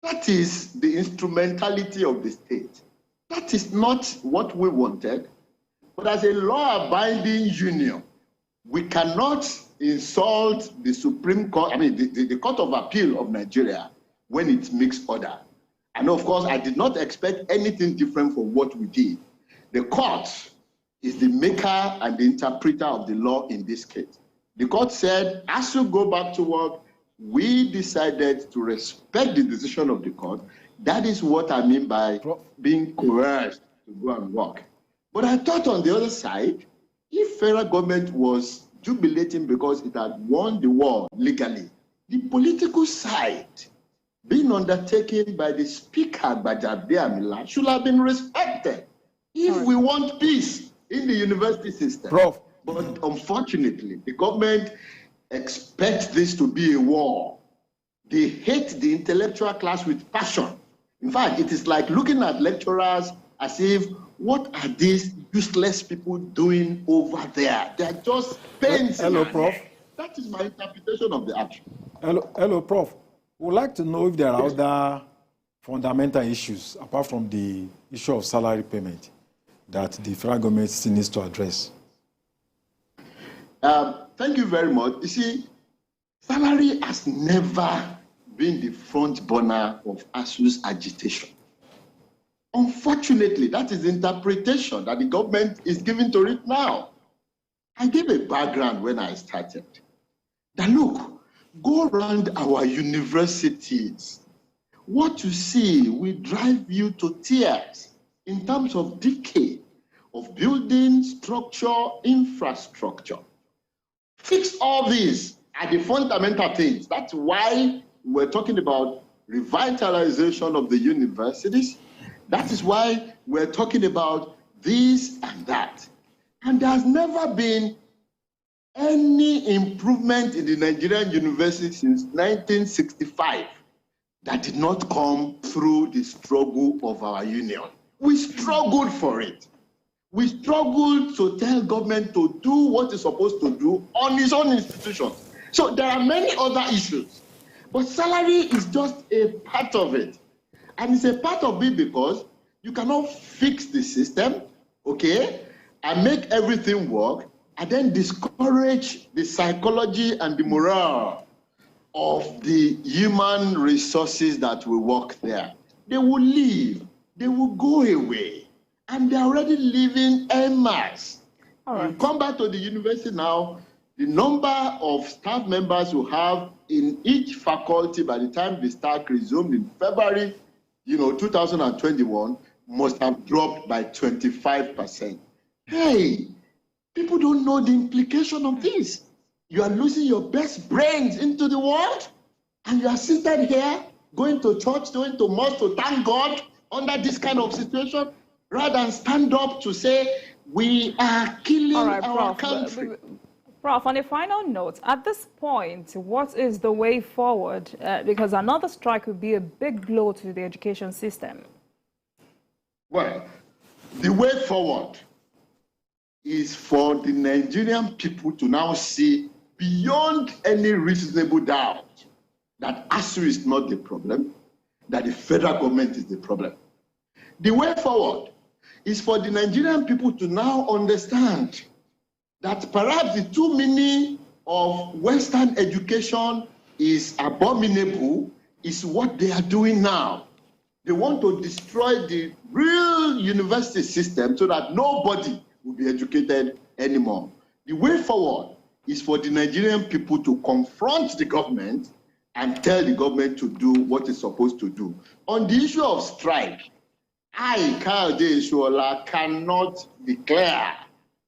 That is the instrumentality of the state. That is not what we wanted. But as a law-abiding union, we cannot insult the Supreme Court, the Court of Appeal of Nigeria when it makes order. And of course, I did not expect anything different from what we did. The court is the maker and the interpreter of the law in this case. The court said, as you go back to work, we decided to respect the decision of the court. That is what I mean by being coerced to go and work. But I thought on the other side, if federal government was jubilating because it had won the war legally, the political side being undertaken by the Speaker, Gbajabiamila, should have been respected if we want peace in the university system. Prof. But unfortunately, the government expects this to be a war. They hate the intellectual class with passion. In fact, it is like looking at lecturers as if, what are these useless people doing over there? They're just pains. Hello, Prof. That is my interpretation of the action. Hello, Prof. We'd like to know if there are other fundamental issues, apart from the issue of salary payment, that the federal government still needs to address. Thank you very much. You see, salary has never been the front burner of ASUU's agitation. Unfortunately, that is the interpretation that the government is giving to it now. I gave a background when I started. That look, go around our universities. What you see will drive you to tears in terms of decay of building, structure, infrastructure. Fix all these are the fundamental things. That's why we're talking about revitalization of the universities. That is why we're talking about this and that. And there's never been any improvement in the Nigerian university since 1965 that did not come through the struggle of our union. We struggled for it. We struggled to tell government to do what it's supposed to do on its own institutions. So there are many other issues, but salary is just a part of it. And it's a part of it because you cannot fix the system, okay, and make everything work, and then discourage the psychology and the morale of the human resources that will work there. They will leave, they will go away, and they're already living en masse. All right. Come back to the university now, the number of staff members you have in each faculty by the time the start resumed in February 2021 must have dropped by 25%. Hey, people don't know the implication of this. You are losing your best brains into the world, and you are seated here, going to church, going to mosque to thank God under this kind of situation, rather than stand up to say, we are killing our country. Prof, on a final note, at this point, what is the way forward? Because another strike would be a big blow to the education system. Well, the way forward is for the Nigerian people to now see beyond any reasonable doubt that ASUU is not the problem, that the federal government is the problem. The way forward is for the Nigerian people to now understand that perhaps the too many of Western education is abominable, is what they are doing now. They want to destroy the real university system so that nobody will be educated anymore. The way forward is for the Nigerian people to confront the government and tell the government to do what it's supposed to do. On the issue of strike, I, Kayode Eshola, cannot declare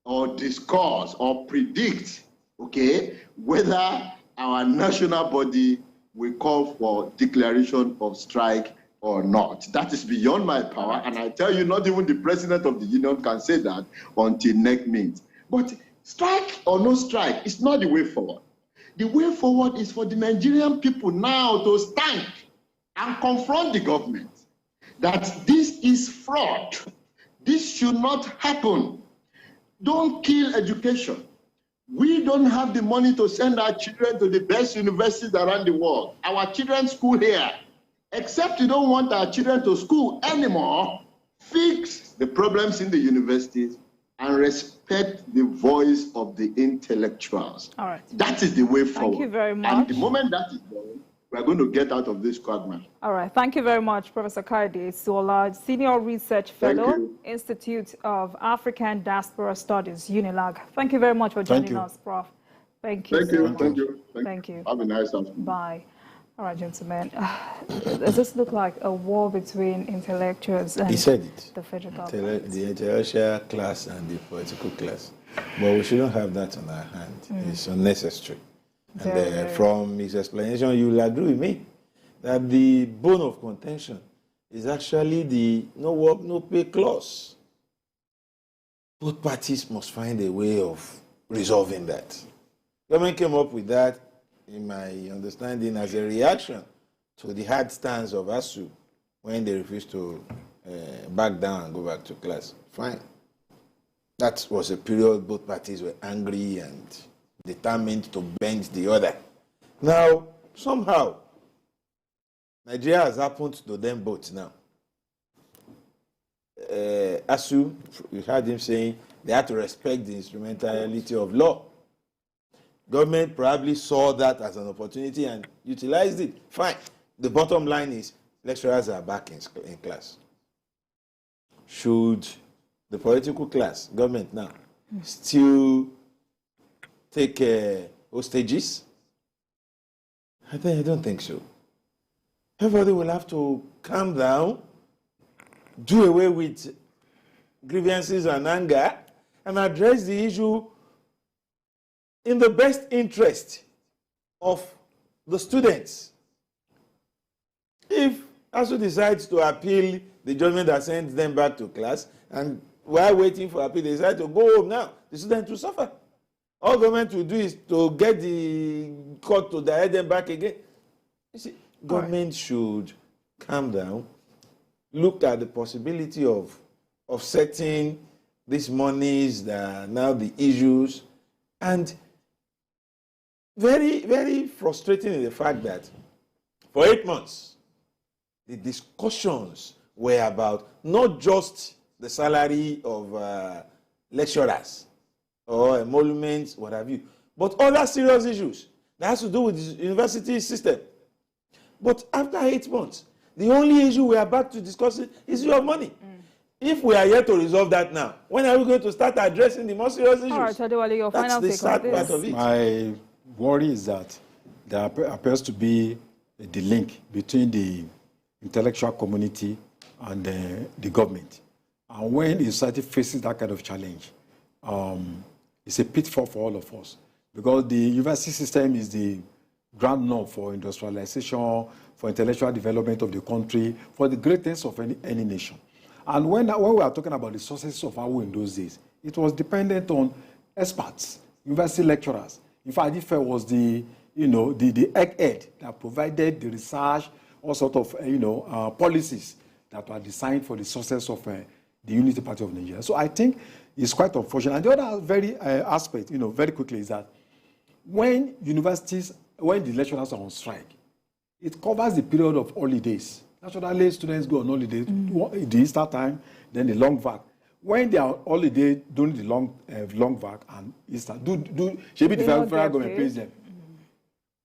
or discuss or predict, okay, whether our national body will call for declaration of strike or not. That is beyond my power, and I tell you, not even the president of the union can say that until next means. But strike or no strike is not the way forward. The way forward is for the Nigerian people now to stand and confront the government that this is fraud. This should not happen. Don't kill education. We don't have the money to send our children to the best universities around the world. Our children school here. Except you don't want our children to school anymore, fix the problems in the universities and respect the voice of the intellectuals. All right. That is the way forward. Thank you very much. And the moment that is done, we are going to get out of this quagmire. All right. Thank you very much, Professor Kayode Suola, Senior Research Fellow, Institute of African Diaspora Studies, UNILAG. Thank you very much for joining us, Prof. Thank you. Thank you. Thank you. Have a nice afternoon. Bye. All right, gentlemen. Does this look like a war between intellectuals and he said it. The federal government? The intellectual class and the political class. But we shouldn't have that on our hand. It's unnecessary. And from his explanation, you will agree with me that the bone of contention is actually the no work, no pay clause. Both parties must find a way of resolving that. Government came up with that, in my understanding, as a reaction to the hard stance of ASUU when they refused to back down and go back to class. Fine. That was a period both parties were angry and determined to bend the other. Now, somehow, Nigeria has happened to them both now. ASUU, you heard him saying they had to respect the instrumentality of law. Government probably saw that as an opportunity and utilized it. Fine. The bottom line is lecturers are back in class. Should the political class, government now, still take hostages? I don't think so. Everybody will have to calm down, do away with grievances and anger, and address the issue in the best interest of the students. If ASUU decides to appeal the judgment that sends them back to class, and while waiting for appeal, they decide to go home now, the students will suffer. All government will do is to get the court to direct them back again. You see, government should calm down, look at the possibility of offsetting these monies that are now the issues, and very, very frustrating is the fact that for 8 months, the discussions were about not just the salary of lecturers or emoluments, what have you, but other serious issues that has to do with the university system. But after 8 months, the only issue we are back to discussing is your money. If we are yet to resolve that now, when are we going to start addressing the more serious issues? All right, Adewale, your final take on this. Part of it. My worry is that there appears to be the link between the intellectual community and the government. And when the society faces that kind of challenge, it's a pitfall for all of us. Because the university system is the ground norm for industrialization, for intellectual development of the country, for the greatness of any nation. And when we are talking about the sources of ASUU in those days, it was dependent on experts, university lecturers. In fact, IFE was the egghead that provided the research, all sort of policies that were designed for the success of the Unity Party of Nigeria. So I think it's quite unfortunate. And the other very aspect, very quickly, is that when the lecturers are on strike, it covers the period of holidays. Naturally, students go on holiday, the Easter time, then the long vac. When they are on holiday during the long vac and Easter, should be the federal government pays them.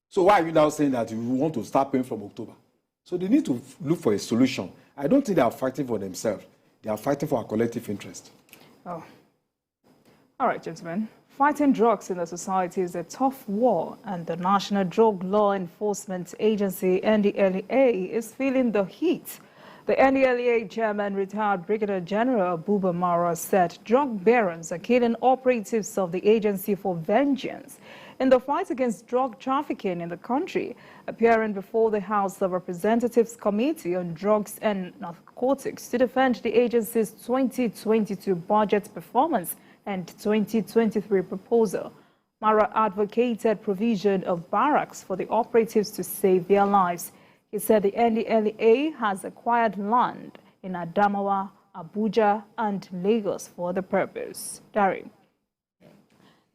So why are you now saying that you want to start paying from October? So they need to look for a solution. I don't think they are fighting for themselves. They are fighting for our collective interest. Oh. All right, gentlemen. Fighting drugs in the society is a tough war, and the National Drug Law Enforcement Agency, NDLEA, is feeling the heat. The NDLEA chairman, retired Brigadier General Buba Mara, said drug barons are killing operatives of the agency for vengeance in the fight against drug trafficking in the country. Appearing before the House of Representatives Committee on Drugs and Narcotics to defend the agency's 2022 budget performance and 2023 proposal, Mara advocated provision of barracks for the operatives to save their lives. He said the NDLEA has acquired land in Adamawa, Abuja, and Lagos for the purpose. Dari.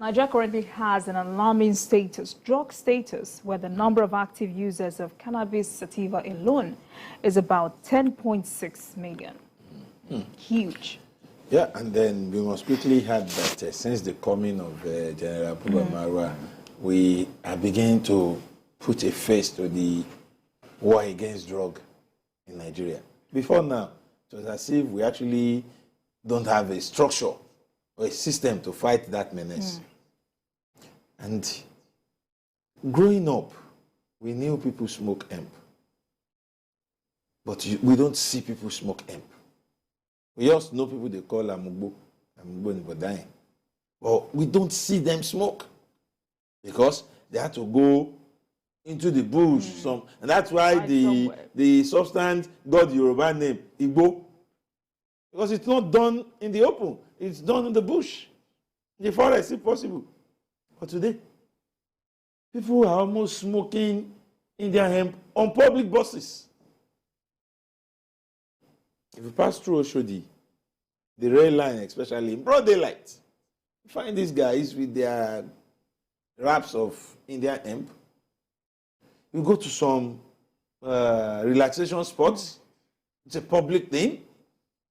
Nigeria currently has an alarming status, drug status, where the number of active users of cannabis sativa alone is about 10.6 million. Huge. Yeah, and then we must quickly add that since the coming of General Marwa, we are beginning to put a face to the war against drug in Nigeria. Before now, it was as if we actually don't have a structure or a system to fight that menace. And growing up, we knew people smoke hemp. But we don't see people smoke hemp. We also know people they call amugbo in dying. But we don't see them smoke because they had to go into the bush. And that's why the substance got the Yoruba name, Igbo. Because it's not done in the open. It's done in the bush, in the forest, if possible. But today, people are almost smoking Indian hemp on public buses. If you pass through Oshodi, the rail line, especially in broad daylight, you find these guys with their wraps of Indian hemp. You go to some relaxation spots, it's a public thing,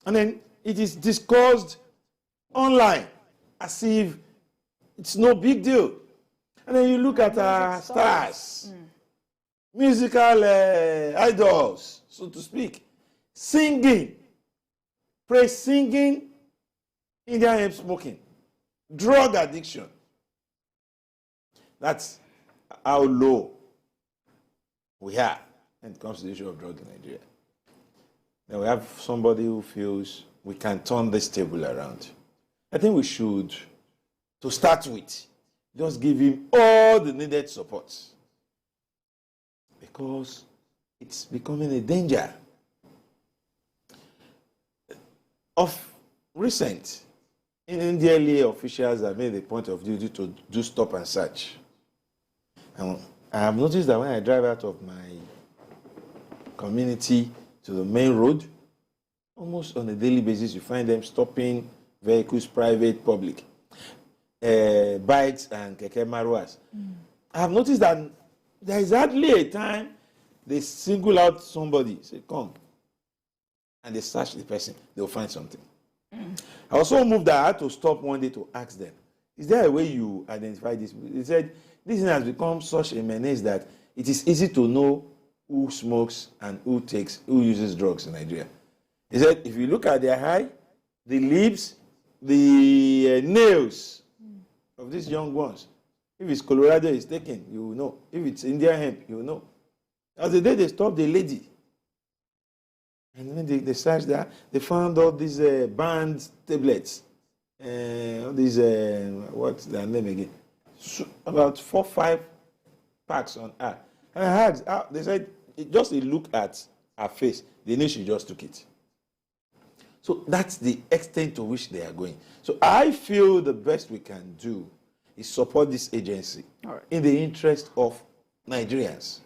and then it is discussed online as if it's no big deal. And then you look at our stars, musical idols, so to speak, singing, praise singing, Indian hemp smoking, drug addiction. That's how low we are when it comes to the issue of drugs in Nigeria. Now we have somebody who feels we can turn this table around. I think we should, to start with, just give him all the needed support. Because it's becoming a danger. Of recent, in India, officials have made a point of duty to do stop and search. And I have noticed that when I drive out of my community to the main road, almost on a daily basis, you find them stopping vehicles, private, public, bikes and keke marwas. I have noticed that there is hardly a time they single out somebody, say, come, and they search the person, they'll find something. I also moved that I had to stop one day to ask them, is there a way you identify this? They said, this thing has become such a menace that it is easy to know who smokes and who uses drugs in Nigeria. He said, if you look at their eye, the lips, the nails of these young ones, if it's Colorado is taken, you will know. If it's Indian hemp, you will know. As the day they stopped the lady, and when they searched that, they found all these banned tablets, all these, what's their name again? So about 4 or 5 packs on her. And I had, they said, just a look at her face, they knew she just took it. So that's the extent to which they are going. So I feel the best we can do is support this agency in the interest of Nigerians.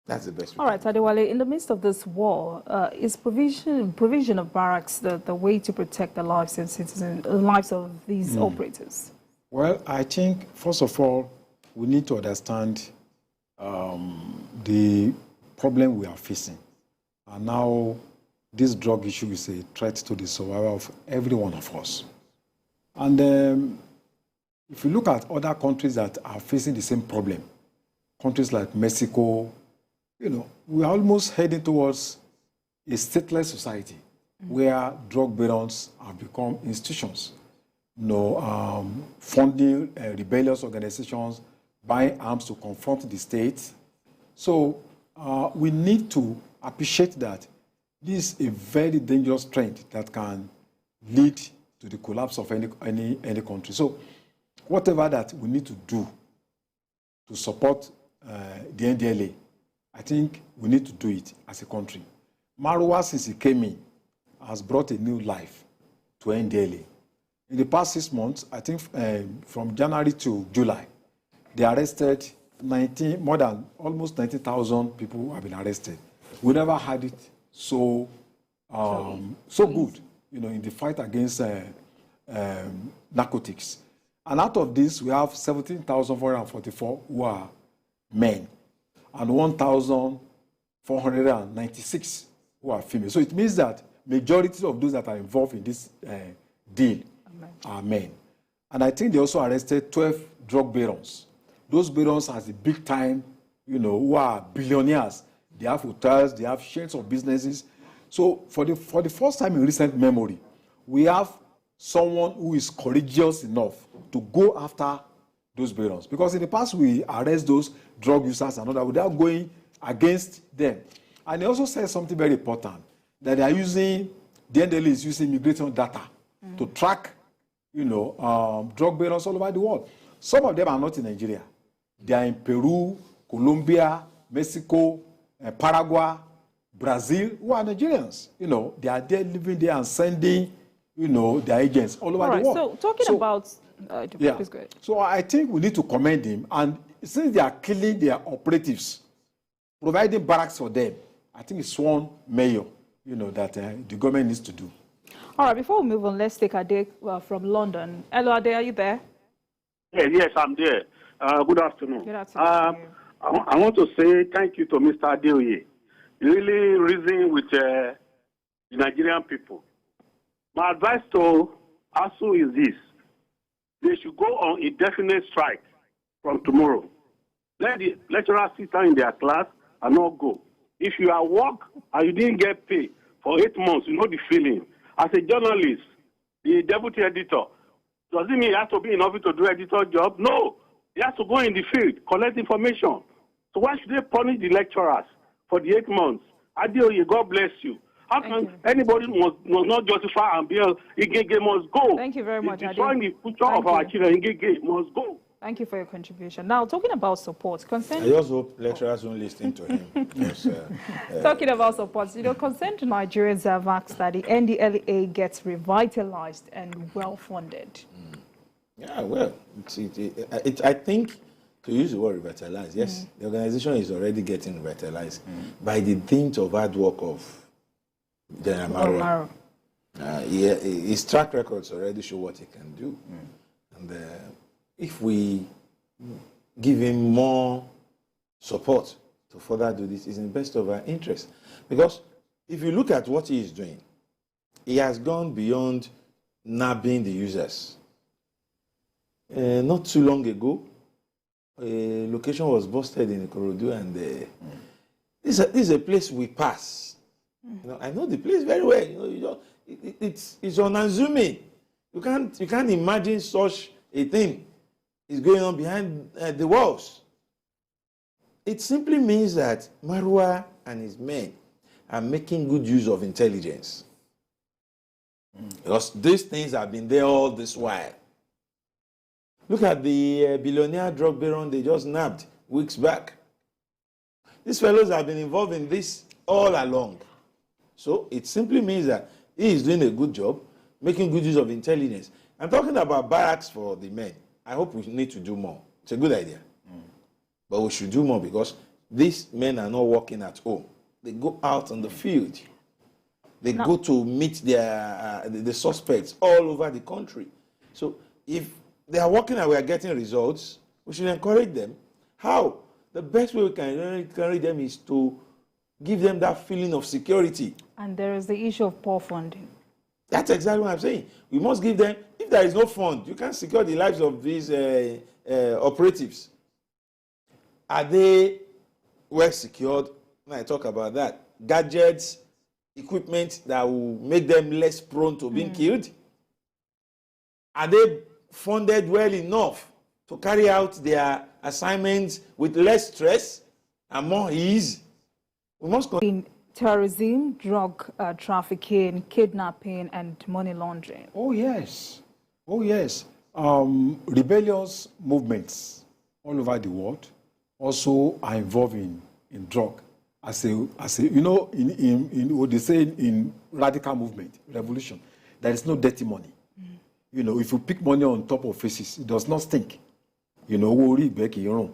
That's the best. All right, Adewale, in the midst of this war, is provision of barracks the way to protect the lives and citizens, the lives of these operators? Well, I think, first of all, we need to understand the problem we are facing. And now, this drug issue is a threat to the survival of every one of us. And if you look at other countries that are facing the same problem, countries like Mexico, you know, we are almost heading towards a stateless society where drug barons have become institutions. You know, funding rebellious organizations, buying arms to confront the state. So we need to appreciate that this is a very dangerous trend that can lead to the collapse of any country. So whatever that we need to do to support the NDLA, I think we need to do it as a country. Marwa, since he came in, has brought a new life to NDLA. In the past 6 months, I think from January to July, they arrested more than almost 90,000 people who have been arrested. We never had it so good, you know, in the fight against narcotics. And out of this, we have 17,444 who are men and 1,496 who are female. So it means that majority of those that are involved in this deal are men. And I think they also arrested 12 drug barons. Those barons has a big time, who are billionaires. They have hotels, they have chains of businesses. So for the first time in recent memory, we have someone who is courageous enough to go after those barons. Because in the past, we arrest those drug users and all that without going against them. And he also said something very important, that they are using, the NDLEA is using immigration data to track, drug barons all over the world. Some of them are not in Nigeria. They are in Peru, Colombia, Mexico, Paraguay, Brazil, who are Nigerians. They are there living there and sending, their agents all over the world. So talking about... please go ahead. So I think we need to commend him. And since they are killing their operatives, providing barracks for them, I think it's one mayor, that the government needs to do. All right, before we move on, let's take Ade from London. Hello, Ade, are you there? Yes, I'm there. Good afternoon. Good afternoon. I want to say thank you to Mr. Adeoye. He really reasoned with the Nigerian people. My advice to ASUU is this. They should go on indefinite strike from tomorrow. Let the lecturers sit down in their class and not go. If you are work and you didn't get paid for 8 months, you know the feeling. As a journalist, the deputy editor, does it mean he has to be in office to do editor job? No. He has to go in the field, collect information. So why should they punish the lecturers for the 8 months? Adeoye, God bless you. How can anybody must not justify and be Ngege must go? Thank you very much, Ade. Destroying the future of our children, Ngege must go. Thank you for your contribution. Now, talking about support, consent... I just hope lecturers won't listen to him. Yes, talking about support, consent to Nigerians have asked that the NDLEA gets revitalized and well-funded. Yeah, well, I think, to use the word revitalize, yes, the organization is already getting revitalized by the dint of hard work of General Marwa. His track records already show what he can do. And if we give him more support to further do this, it's in the best of our interest. Because if you look at what he is doing, he has gone beyond nabbing the users. Not too long ago, a location was busted in Ikorodu, and this is a place we pass. I know the place very well. It's unassuming. You can't imagine such a thing is going on behind the walls. It simply means that Marwa and his men are making good use of intelligence. Because these things have been there all this while. Look at the billionaire drug baron they just nabbed weeks back. These fellows have been involved in this all along. So it simply means that he is doing a good job, making good use of intelligence. I'm talking about barracks for the men. I hope we need to do more. It's a good idea. But we should do more because these men are not working at home. They go out on the field. They go to meet the suspects all over the country. So if they are working and we are getting results, we should encourage them. How? The best way we can encourage them is to give them that feeling of security. And there is the issue of poor funding. That's exactly what I'm saying. We must give them, if there is no fund, you can't secure the lives of these operatives. Are they well secured? When I talk about that, gadgets, equipment that will make them less prone to being killed? Are they funded well enough to carry out their assignments with less stress and more ease? We must terrorism, drug trafficking, kidnapping, and money laundering. Oh, yes. Oh, yes. Rebellious movements all over the world also are involved in drug. As a in what they say in radical movement, revolution, there is no dirty money. If you pick money on top of faces, it does not stink. Worry back in your own.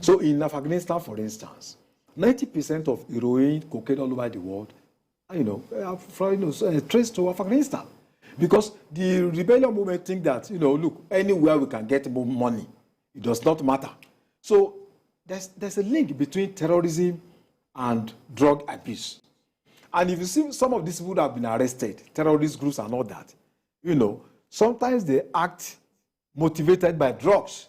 So in Afghanistan, for instance, 90% of heroin, cocaine all over the world, traced to Afghanistan. Because the rebellion movement think that, look, anywhere we can get more money, it does not matter. So there's a link between terrorism and drug abuse. And if you see some of these people that have been arrested, terrorist groups and all that, sometimes they act motivated by drugs.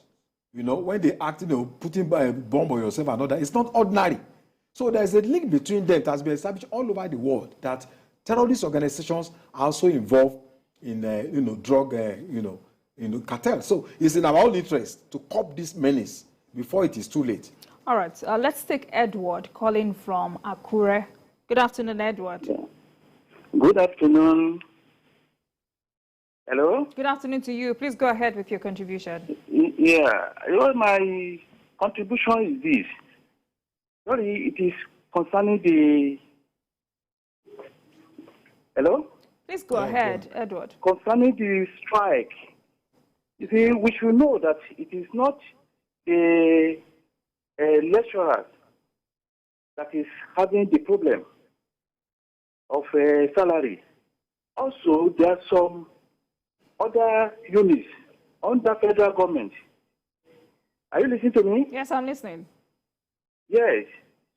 When they act, putting a bomb on yourself and all that, it's not ordinary. So there's a link between them that has been established all over the world, that terrorist organizations are also involved in, drug, cartel. So it's in our own interest to curb this menace before it is too late. All right, let's take Edward calling from Akure. Good afternoon, Edward. Yeah. Good afternoon. Hello? Good afternoon to you. Please go ahead with your contribution. Yeah, my contribution is this. Sorry, it is concerning the... Hello? Please go ahead, Edward. Concerning the strike, you see, we should know that it is not the lecturers that is having the problem of salary. Also, there are some other units under federal government. Are you listening to me? Yes, I'm listening. Yes.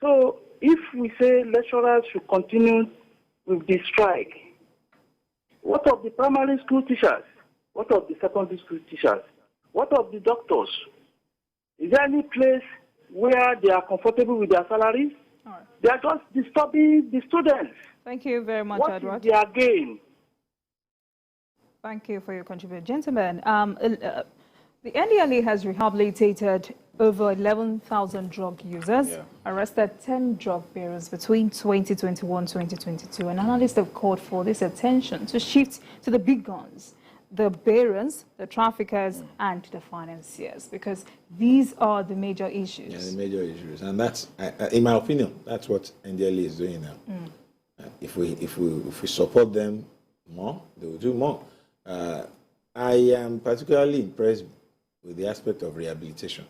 So if we say lecturers should continue with the strike, what of the primary school teachers? What of the secondary school teachers? What of the doctors? Is there any place where they are comfortable with their salaries? All right. They are just disturbing the students. Thank you very much, What Edward. is their gain? Thank you for your contribution. Gentlemen, the NDLA has rehabilitated over 11,000 drug users, arrested 10 drug bearers between 2021-2022. And analysts have called for this attention to shift to the big guns, the bearers, the traffickers, and the financiers, because these are the major issues. Yeah, the major issues. And that's, in my opinion, that's what NDLA is doing now. If we support them more, they will do more. I am particularly impressed with the aspect of rehabilitation.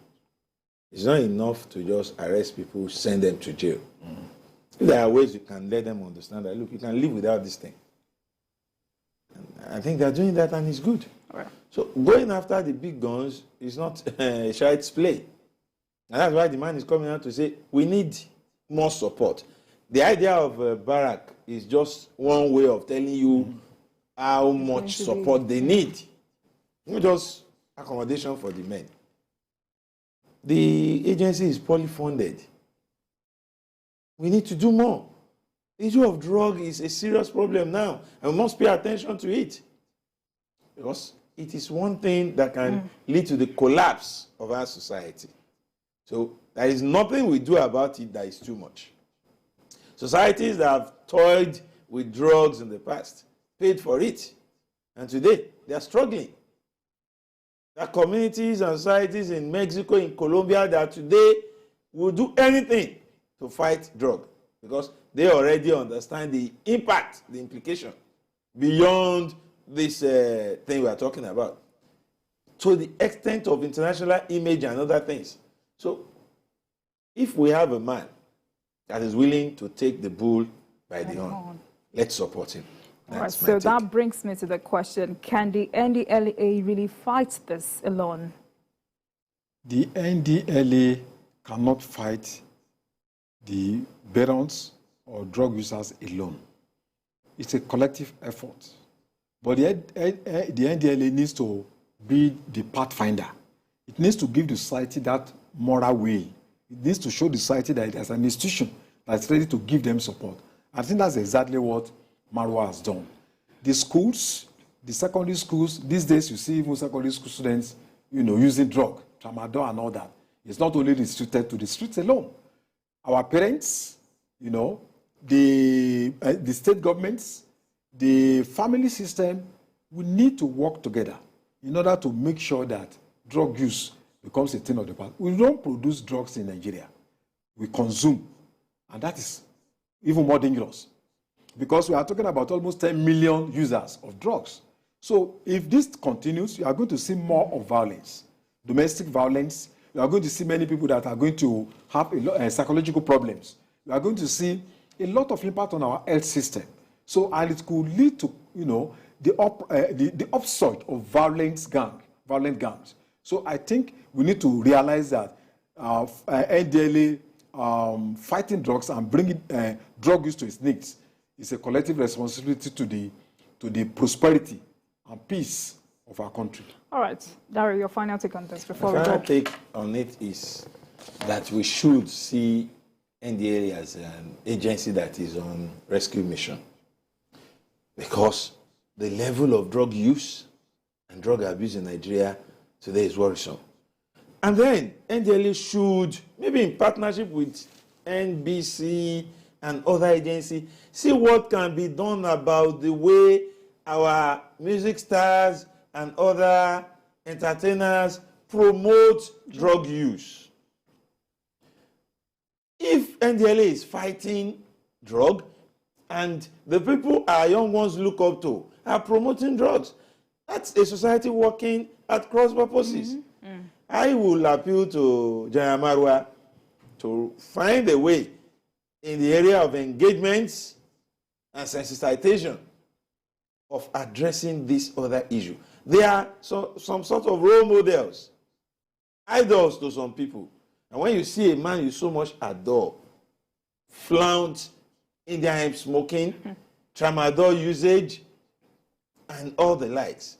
It's not enough to just arrest people, send them to jail. There are ways you can let them understand that, look, you can live without this thing. And I think they're doing that, and it's good. Right. So going after the big guns is not child's play. And that's why the man is coming out to say, we need more support. The idea of barrack is just one way of telling you how much support they need. Not just accommodation for the men. The agency is poorly funded. We need to do more. The issue of drug is a serious problem now, and we must pay attention to it. Because it is one thing that can lead to the collapse of our society. So there is nothing we do about it that is too much. Societies that have toyed with drugs in the past paid for it, and today they are struggling. There are communities and societies in Mexico, in Colombia, that today will do anything to fight drug, because they already understand the impact, the implication, beyond this thing we are talking about, to the extent of international image and other things. So if we have a man that is willing to take the bull by the horn, let's support him. All right, so that brings me to the question, can the NDLA really fight this alone? The NDLA cannot fight the barons or drug users alone. It's a collective effort. But the NDLA needs to be the pathfinder. It needs to give the society that moral will. It needs to show the society that it has an institution that's ready to give them support. I think that's exactly what Marwa has done. The schools, the secondary schools, these days you see even secondary school students, using drug, tramadol and all that. It's not only restricted to the streets alone. Our parents, the state governments, the family system, we need to work together in order to make sure that drug use becomes a thing of the past. We don't produce drugs in Nigeria. We consume, and that is even more dangerous, because we are talking about almost 10 million users of drugs. So if this continues, you are going to see more of violence, domestic violence. You are going to see many people that are going to have psychological problems. You are going to see a lot of impact on our health system. So, and it could lead to, the upsurge of violent gangs. So I think we need to realize that NDLA fighting drugs and bringing drug use to its needs is a collective responsibility to the prosperity and peace of our country. All right, Dario, your final take on this before we go. My final take on it is that we should see NDLA as an agency that is on rescue mission, because the level of drug use and drug abuse in Nigeria today is worrisome. And then NDLA should, maybe in partnership with NBC and other agencies, see what can be done about the way our music stars and other entertainers promote drug use. If NDLA is fighting drug and the people our young ones look up to are promoting drugs, that's a society working at cross purposes. I will appeal to General Marwa to find a way in the area of engagements and sensitization of addressing this other issue. There are some sort of role models, idols to some people. And when you see a man you so much adore flaunt Indian hemp smoking, tramadol usage, and all the likes,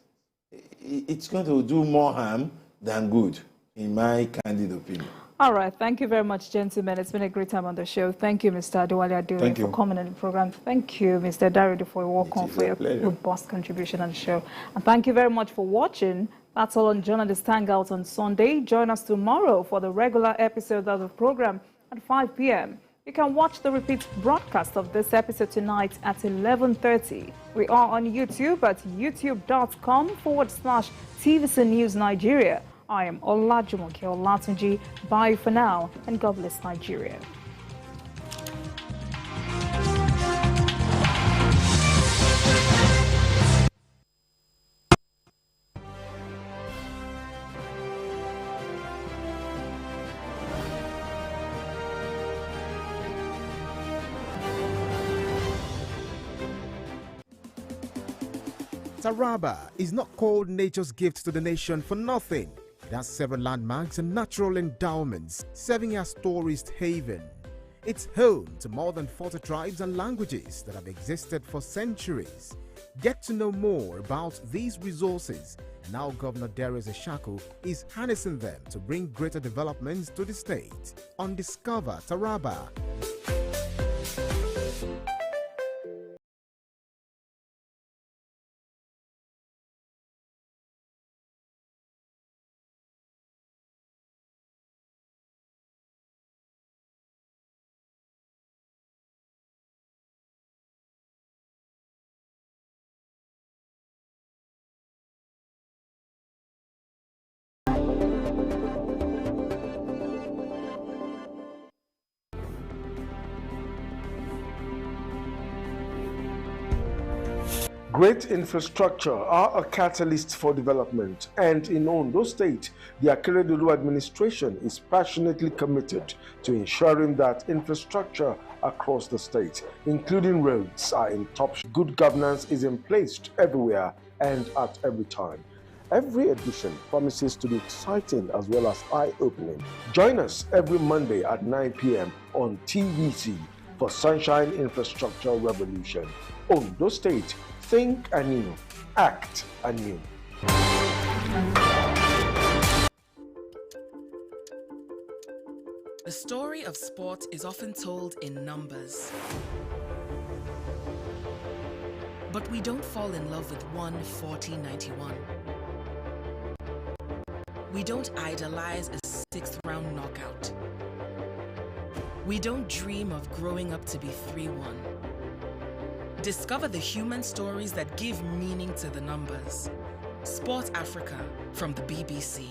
it's going to do more harm than good, in my candid opinion. All right. Thank you very much, gentlemen. It's been a great time on the show. Thank you, Mr. Adewale Adeoye, for coming on the program. Thank you, Mr. Dario, for your work on, for your robust contribution on the show. And thank you very much for watching. That's all on Journalist Hangout on Sunday. Join us tomorrow for the regular episode of the program at 5 p.m. You can watch the repeat broadcast of this episode tonight at 11:30. We are on YouTube at youtube.com/TVC News Nigeria. I am Olajumoke Olatunji. Bye for now, and God bless Nigeria. Taraba is not called nature's gift to the nation for nothing. It has several landmarks and natural endowments, serving as tourist haven. It's home to more than 40 tribes and languages that have existed for centuries. Get to know more about these resources and how Governor Darius Ishaku is harnessing them to bring greater developments to the state. On Discover Taraba. Great infrastructure are a catalyst for development, and in Ondo State, the Akeredolu administration is passionately committed to ensuring that infrastructure across the state, including roads, are in top shape. Good governance is in place everywhere and at every time. Every edition promises to be exciting as well as eye-opening. Join us every Monday at 9 p.m. on TVC for Sunshine Infrastructure Revolution. Ondo State, think anew, act anew. The story of sport is often told in numbers. But we don't fall in love with 1:40-91. We don't idolize a 6th round knockout. We don't dream of growing up to be 3-1. Discover the human stories that give meaning to the numbers. Sport Africa from the BBC.